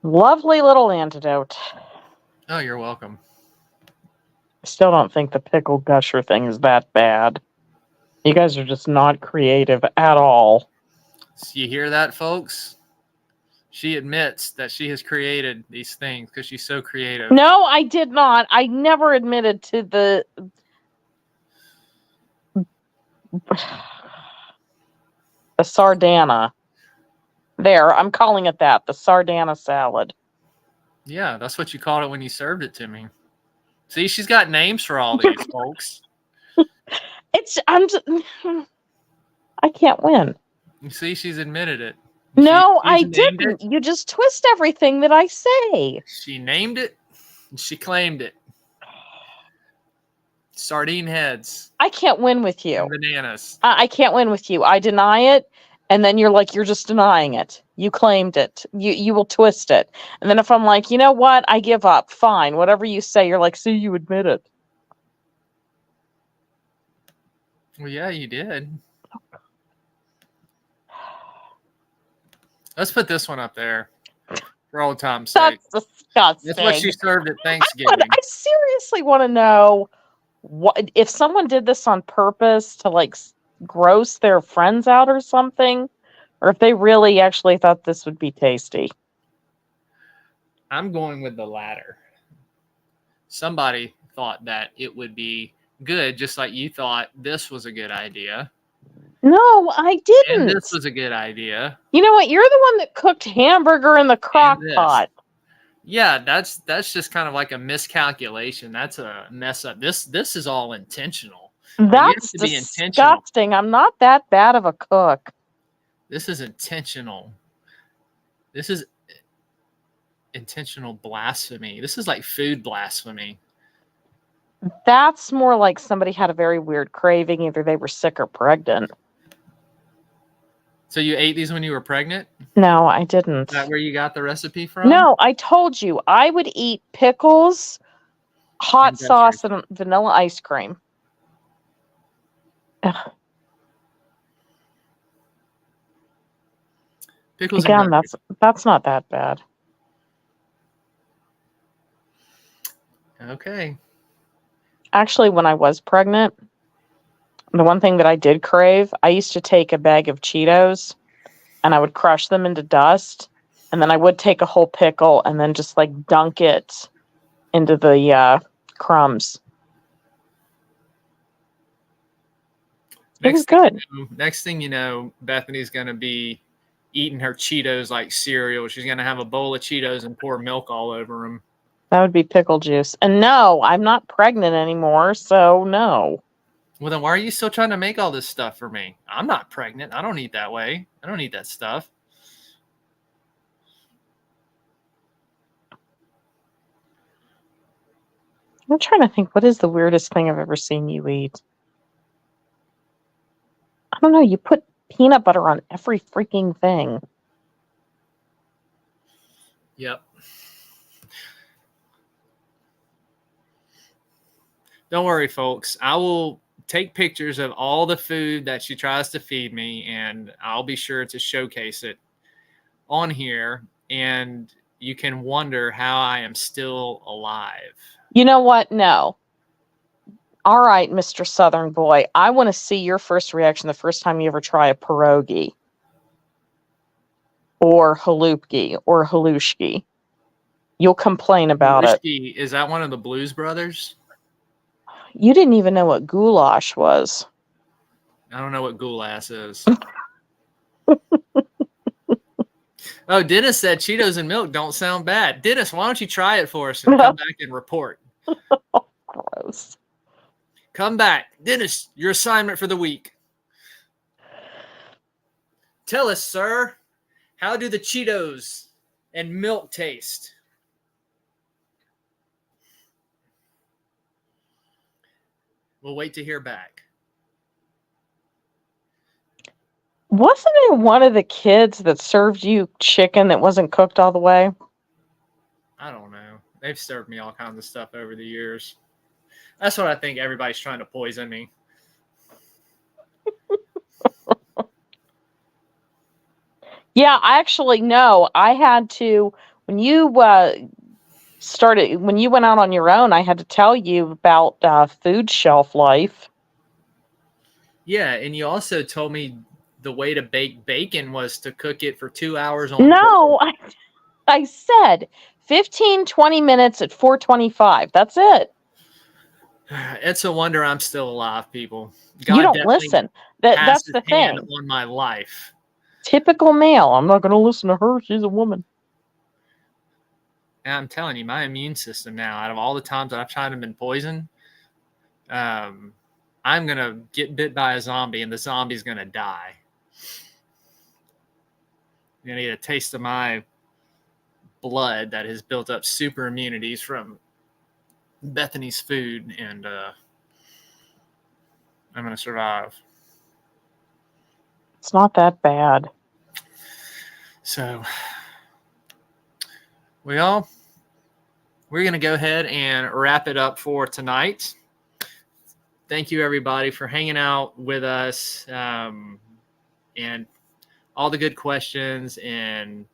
little antidote. Oh, you're welcome. I still don't think the pickle gusher thing is that bad. You guys are just not creative at all. So you hear that, folks? She admits that she has created these things because she's so creative. No, I did not. I never admitted to the sardana. There, I'm calling it that. The sardana salad. Yeah, that's what you called it when you served it to me. See, she's got names for all these, folks. I can't win. You see, she's admitted it. No, I named didn't. it. You just twist everything that I say. She named it, and she claimed it. Sardine heads. I can't win with you. And bananas. I can't win with you. I deny it, and then you're like, you're just denying it. You claimed it. You will twist it. And then if I'm like, you know what? I give up. Fine. Whatever you say, you're like, see, you admit it. Well, yeah, you did. Let's put this one up there for old time's sake. That's disgusting. That's what she served at Thanksgiving. I seriously want to know what if someone did this on purpose to like gross their friends out or something, or if they really actually thought this would be tasty. I'm going with the latter. Somebody thought that it would be good, just like you thought this was a good idea. No, I didn't. And this was a good idea. You know what? You're the one that cooked hamburger in the crock pot. Yeah, that's just kind of like a miscalculation. That's a mess up. This is all intentional. That's disgusting. I'm not that bad of a cook. This is intentional. This is intentional blasphemy. This is like food blasphemy. That's more like somebody had a very weird craving. Either they were sick or pregnant. So you ate these when you were pregnant? No, I didn't. Is that where you got the recipe from? No, I told you I would eat pickles, hot sauce, and vanilla ice cream. Ugh. Pickles. Again, that's not that bad. Okay. Actually, when I was pregnant, the one thing that I did crave, I used to take a bag of Cheetos and I would crush them into dust. And then I would take a whole pickle and then just like dunk it into the crumbs. It was good. Next thing you know, Bethany's going to be eating her Cheetos like cereal. She's going to have a bowl of Cheetos and pour milk all over them. That would be pickle juice. And no, I'm not pregnant anymore, so no. Well, then why are you still trying to make all this stuff for me? I'm not pregnant. I don't eat that way. I don't eat that stuff. I'm trying to think, what is the weirdest thing I've ever seen you eat? I don't know. You put peanut butter on every freaking thing. Yep. Don't worry, folks. I will take pictures of all the food that she tries to feed me, and I'll be sure to showcase it on here. And you can wonder how I am still alive. You know what? No. All right, Mr. Southern Boy. I want to see your first reaction the first time you ever try a pierogi or halupki or halushki. You'll complain about it. Wishki, is that one of the Blues Brothers? You didn't even know what goulash was. I don't know what goulash is. Oh, Dennis said Cheetos and milk don't sound bad. Dennis, why don't you try it for us and come back and report? Gross. Come back. Dennis, your assignment for the week. Tell us, sir, how do the Cheetos and milk taste? We'll wait to hear back. Wasn't it one of the kids that served you chicken that wasn't cooked all the way? I don't know. They've served me all kinds of stuff over the years. That's what I think everybody's trying to poison me. Yeah, I actually know. I had to, when you when you went out on your own, I had to tell you about food shelf life. Yeah, and you also told me the way to bake bacon was to cook it for 2 hours on. No, I said 15, 20 minutes at 425. That's it. It's a wonder I'm still alive, people. You don't definitely listen. has That's his the hand thing. on my life. Typical male. I'm not going to listen to her. She's a woman. And I'm telling you, my immune system now, out of all the times that I've tried to been poisoned, I'm going to get bit by a zombie and the zombie's going to die. You're going to get a taste of my blood that has built up super immunities from Bethany's food, and I'm going to survive. It's not that bad. So, we're going to go ahead and wrap it up for tonight. Thank you, everybody, for hanging out with us, and all the good questions and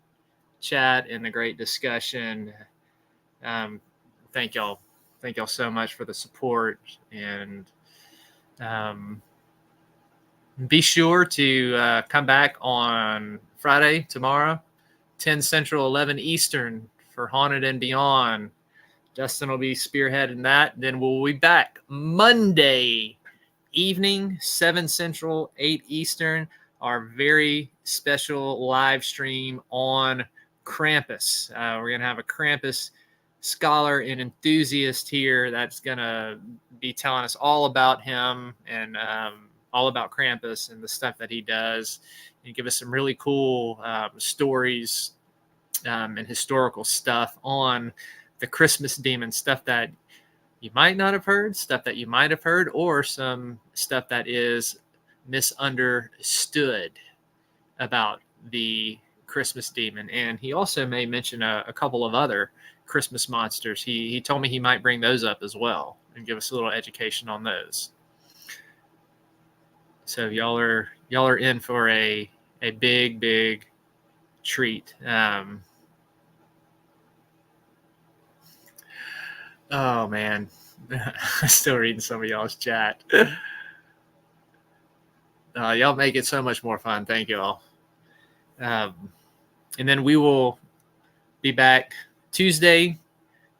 chat and the great discussion. Thank y'all. Thank y'all so much for the support, and be sure to come back on Friday, tomorrow, 10 Central, 11 Eastern for Haunted and Beyond. Justin will be spearheading that. Then we'll be back Monday evening, 7 Central, 8 Eastern, our very special live stream on Krampus. We're going to have a Krampus scholar and enthusiast here that's going to be telling us all about him and all about Krampus and the stuff that he does, and give us some really cool stories and historical stuff on the Christmas demon, stuff that you might not have heard, stuff that you might have heard, or some stuff that is misunderstood about the Christmas demon. And he also may mention a couple of other Christmas monsters. He told me he might bring those up as well and give us a little education on those. So y'all are in for a big treat. Oh man, I'm still reading some of y'all's chat. Y'all make it so much more fun. Thank y'all. And then we will be back Tuesday.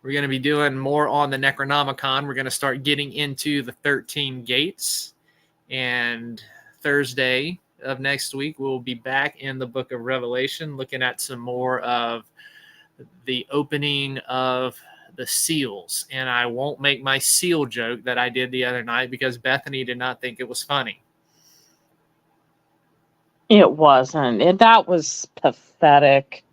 We're going to be doing more on the Necronomicon. We're going to start getting into the 13 gates. And Thursday of next week, we'll be back in the book of Revelation, looking at some more of the opening of the seals. And I won't make my seal joke that I did the other night because Bethany did not think it was funny. It wasn't. That was pathetic.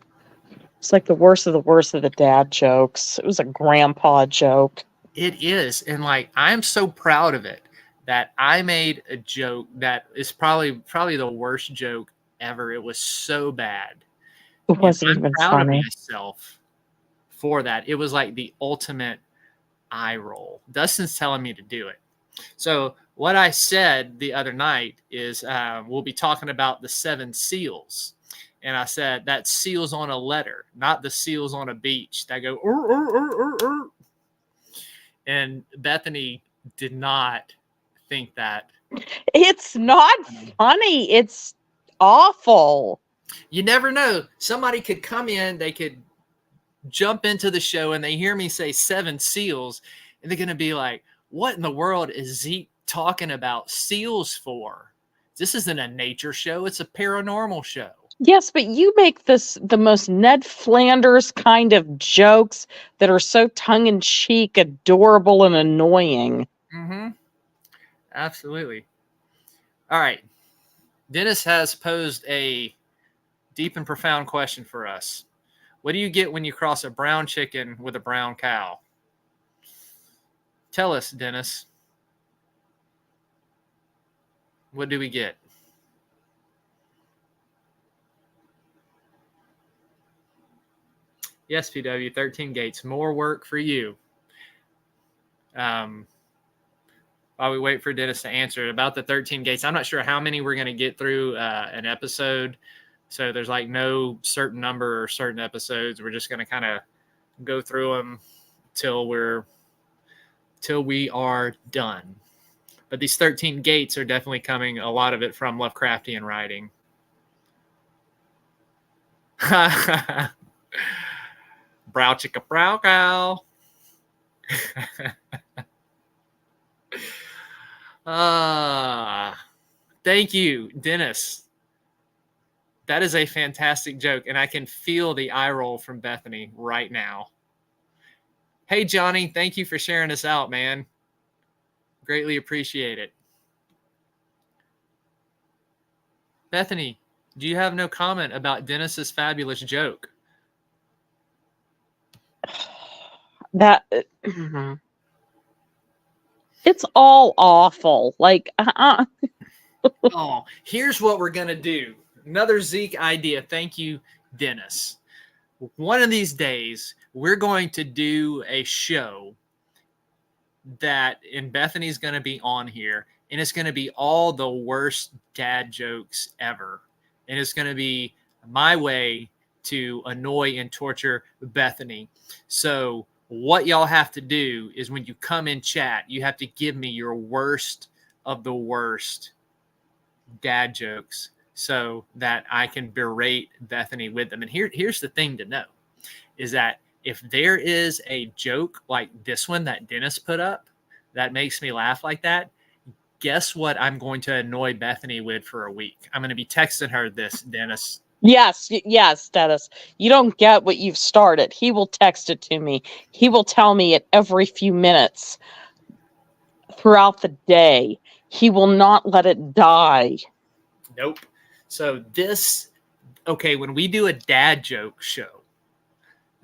It's like the worst of the dad jokes. It was a grandpa joke. It is. And like, I'm so proud of it that I made a joke that is probably the worst joke ever. It was so bad. It And wasn't I'm even proud of funny. myself for that. It was like the ultimate eye roll. Dustin's telling me to do it. So what I said the other night is we'll be talking about the 7 seals. And I said that seals on a letter, not the seals on a beach that go, "Ur, ur, ur, ur, ur." And Bethany did not think that. It's not funny. It's awful. You never know. Somebody could come in, they could jump into the show and they hear me say 7 seals and they're going to be like, what in the world is Zeke talking about seals for? This isn't a nature show. It's a paranormal show. Yes, but you make this the most Ned Flanders kind of jokes that are so tongue-in-cheek, adorable, and annoying. Mm-hmm. Absolutely. All right. Dennis has posed a deep and profound question for us. What do you get when you cross a brown chicken with a brown cow? Tell us, Dennis. What do we get? Yes, PW, 13 gates. More work for you. While we wait for Dennis to answer about the 13 gates, I'm not sure how many we're going to get through an episode. So there's like no certain number or certain episodes. We're just going to kind of go through them till we are done. But these 13 gates are definitely coming, a lot of it from Lovecraftian writing. Brow chicka brow cow. Thank you, Dennis. That is a fantastic joke, and I can feel the eye roll from Bethany right now. Hey, Johnny, thank you for sharing this out, man. Greatly appreciate it. Bethany, do you have no comment about Dennis's fabulous joke? That it's all awful. Like, Oh, here's what we're going to do. Another Zeke idea. Thank you, Dennis. One of these days, we're going to do a show that, and Bethany's going to be on here, and it's going to be all the worst dad jokes ever. And it's going to be my way to annoy and torture Bethany. So what y'all have to do is when you come in chat, you have to give me your worst of the worst dad jokes so that I can berate Bethany with them. And here's the thing to know is that if there is a joke like this one that Dennis put up that makes me laugh like that, guess what I'm going to annoy Bethany with for a week? I'm going to be texting her this, Dennis. yes, Dennis. You don't get what you've started. He will text it to me. He will tell me it every few minutes throughout the day. He will not let it die. Nope. So okay, when we do a dad joke show,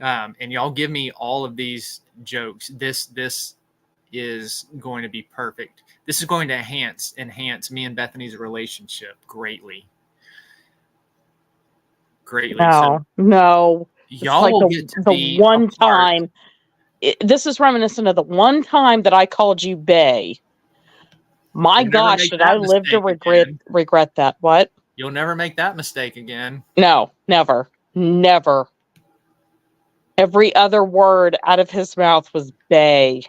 and y'all give me all of these jokes, this is going to be perfect. This is going to enhance me and Bethany's relationship greatly. No. It's Y'all like will get to the be one a part. time. This is reminiscent of the one time that I called you Bae. My You'll never gosh, make did that I live to mistake regret that? What? You'll never make that mistake again. No, never. Every other word out of his mouth was Bae.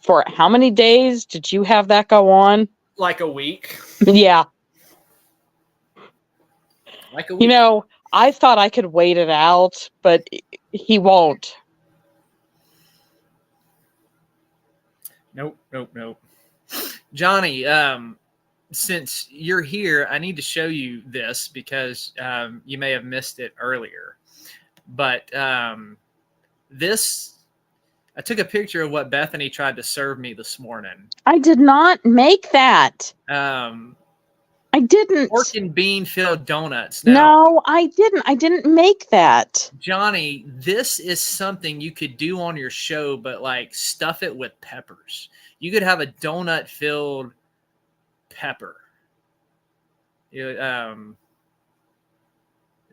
For how many days did you have that go on? Like a week. Yeah. Like a week. You know, I thought I could wait it out, but he won't. Nope. Johnny, since you're here, I need to show you this because you may have missed it earlier. But this, I took a picture of what Bethany tried to serve me this morning. I did not make that. I didn't. Pork and bean filled donuts. Now, No, I didn't. I didn't make that. Johnny, this is something you could do on your show, but like stuff it with peppers. You could have a donut filled pepper.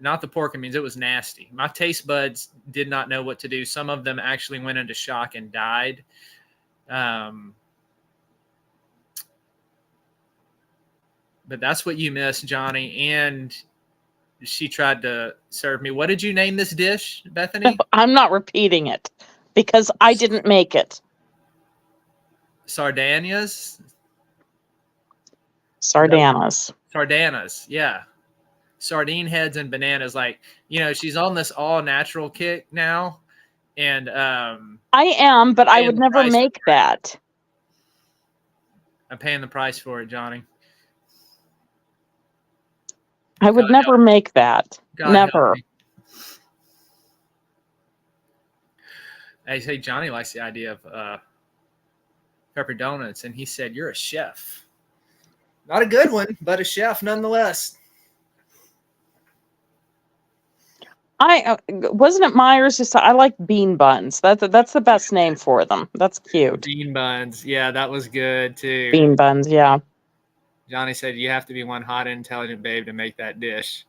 Not the pork and beans. It was nasty. My taste buds did not know what to do. Some of them actually went into shock and died. But that's what you missed, Johnny. And she tried to serve me. What did you name this dish, Bethany? I'm not repeating it because I didn't make it. Sardinas? Sardanas. Sardanas, yeah. Sardine heads and bananas. Like, she's on this all natural kick now. And I am, but I would never make that. I'm paying the price for it, Johnny. I would never make that. God Never. I say Johnny likes the idea of pepper donuts, and he said, "You're a chef." Not a good one, but a chef nonetheless. Wasn't it Myers? Just I like bean buns. That's the best name for them. That's cute. Bean buns, yeah, that was good too. Bean buns, yeah. Johnny said you have to be one hot, intelligent babe to make that dish.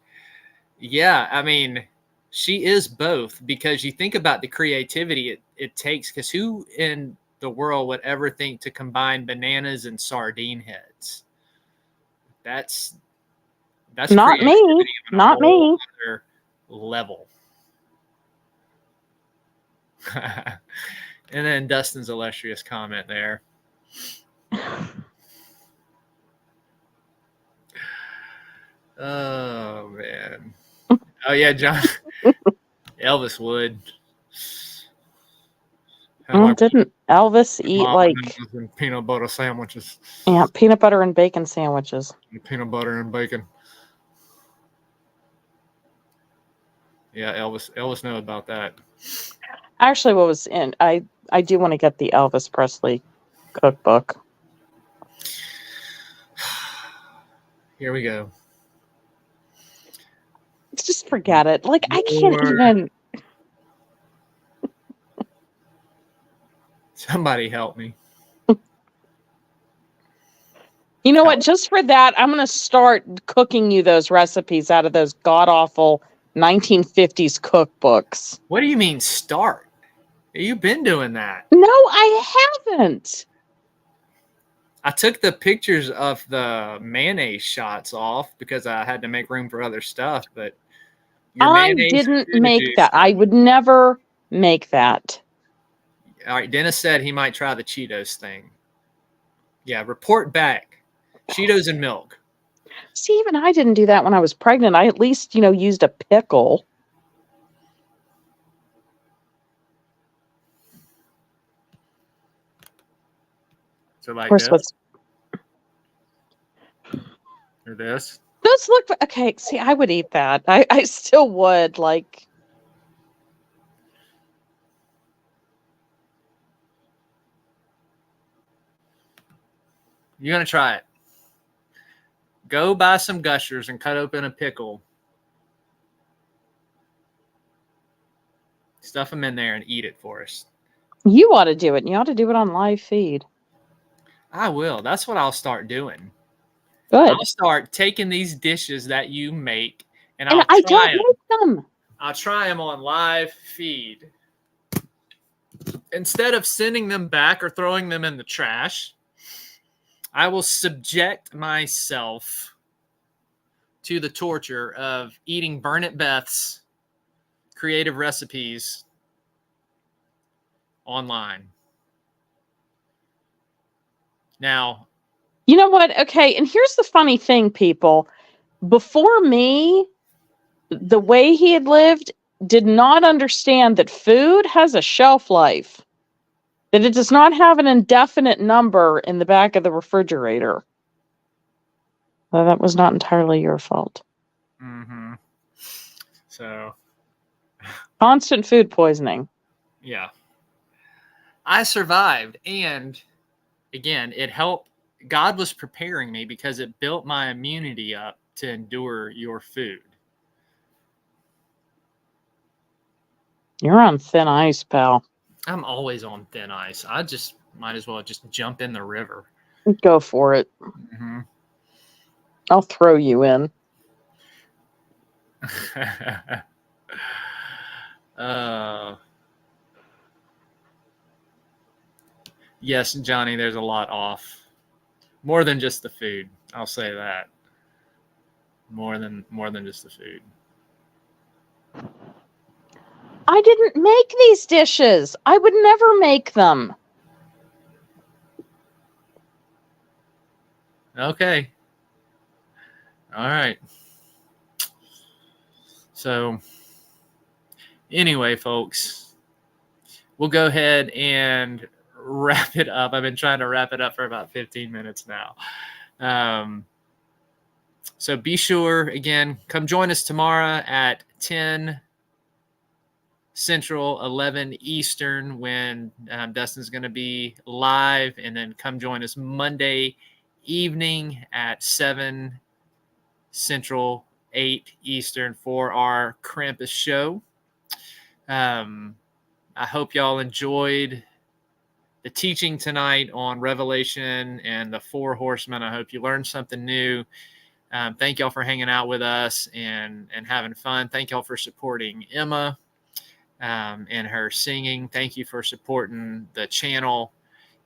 Yeah, I mean, she is both, because you think about the creativity it takes, because who in the world would ever think to combine bananas and sardine heads? That's not me. Not me. Level. And then Dustin's illustrious comment there. Oh man. Oh yeah, John. Elvis would. Didn't Elvis eat like peanut butter sandwiches? Yeah, peanut butter and bacon sandwiches. Peanut butter and bacon. Yeah, Elvis knew about that. Actually, what was in I do want to get the Elvis Presley cookbook. Here we go. Just forget it. Like I can't even. Somebody help me. You know what? Just for that, I'm going to start cooking you those recipes out of those god-awful 1950s cookbooks. What do you mean start? You've been doing that. No, I haven't. I took the pictures of the mayonnaise shots off because I had to make room for other stuff, but I didn't make that. I would never make that. All right, Dennis said he might try the Cheetos thing. Yeah, report back. Cheetos and milk. See, even I didn't do that when I was pregnant. I at least, used a pickle. So like of course, this? Or this? Those look okay. See, I would eat that. I still would. Like, you're gonna try it. Go buy some Gushers and cut open a pickle. Stuff them in there and eat it for us. You ought to do it. You ought to do it on live feed. I will. That's what I'll start doing. Good. I'll start taking these dishes that you make, and I don't make them. I'll try them on live feed. Instead of sending them back or throwing them in the trash, I will subject myself to the torture of eating Burnett Beth's creative recipes online. Now, you know what? Okay, and here's the funny thing, people. Before me, the way he had lived did not understand that food has a shelf life, that it does not have an indefinite number in the back of the refrigerator. Well, that was not entirely your fault. mm-hmm. So, constant food poisoning. Yeah. I survived, and again, it helped God was preparing me because it built my immunity up to endure your food. You're on thin ice, pal. I'm always on thin ice. I just might as well just jump in the river. Go for it. Mm-hmm. I'll throw you in. Yes, Johnny, there's a lot off. More than just the food. I'll say that. More than just the food. I didn't make these dishes. I would never make them. Okay. All right. So anyway, folks, we'll go ahead and wrap it up. I've been trying to wrap it up for about 15 minutes now. So be sure, again, come join us tomorrow at 10 Central, 11 Eastern, when Dustin's going to be live. And then come join us Monday evening at 7 Central, 8 Eastern for our Krampus show. I hope y'all enjoyed the teaching tonight on Revelation and the Four Horsemen. I hope you learned something new. Thank y'all for hanging out with us and having fun. Thank y'all for supporting Emma and her singing. Thank you for supporting the channel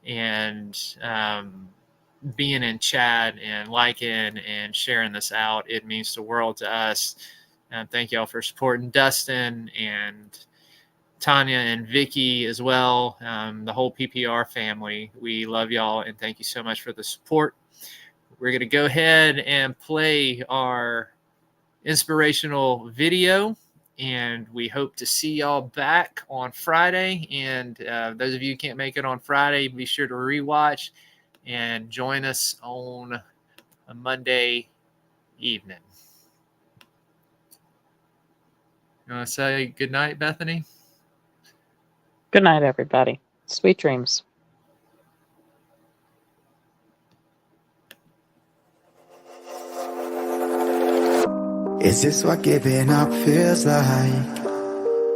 and being in chat and liking and sharing this out. It means the world to us. Thank y'all for supporting Dustin and Tanya and Vickie as well. The whole PPR family. We love y'all and thank you so much for the support. We're going to go ahead and play our inspirational video, and we hope to see y'all back on Friday. And those of you who can't make it on Friday, be sure to rewatch and join us on a Monday evening. You want to say good night, Bethany? Good night, everybody. Sweet dreams. Is this what giving up feels like?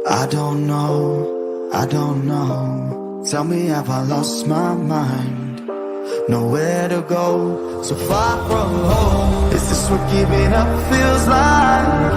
I don't know, I don't know. Tell me, have I lost my mind? Nowhere to go, so far from home. Is this what giving up feels like?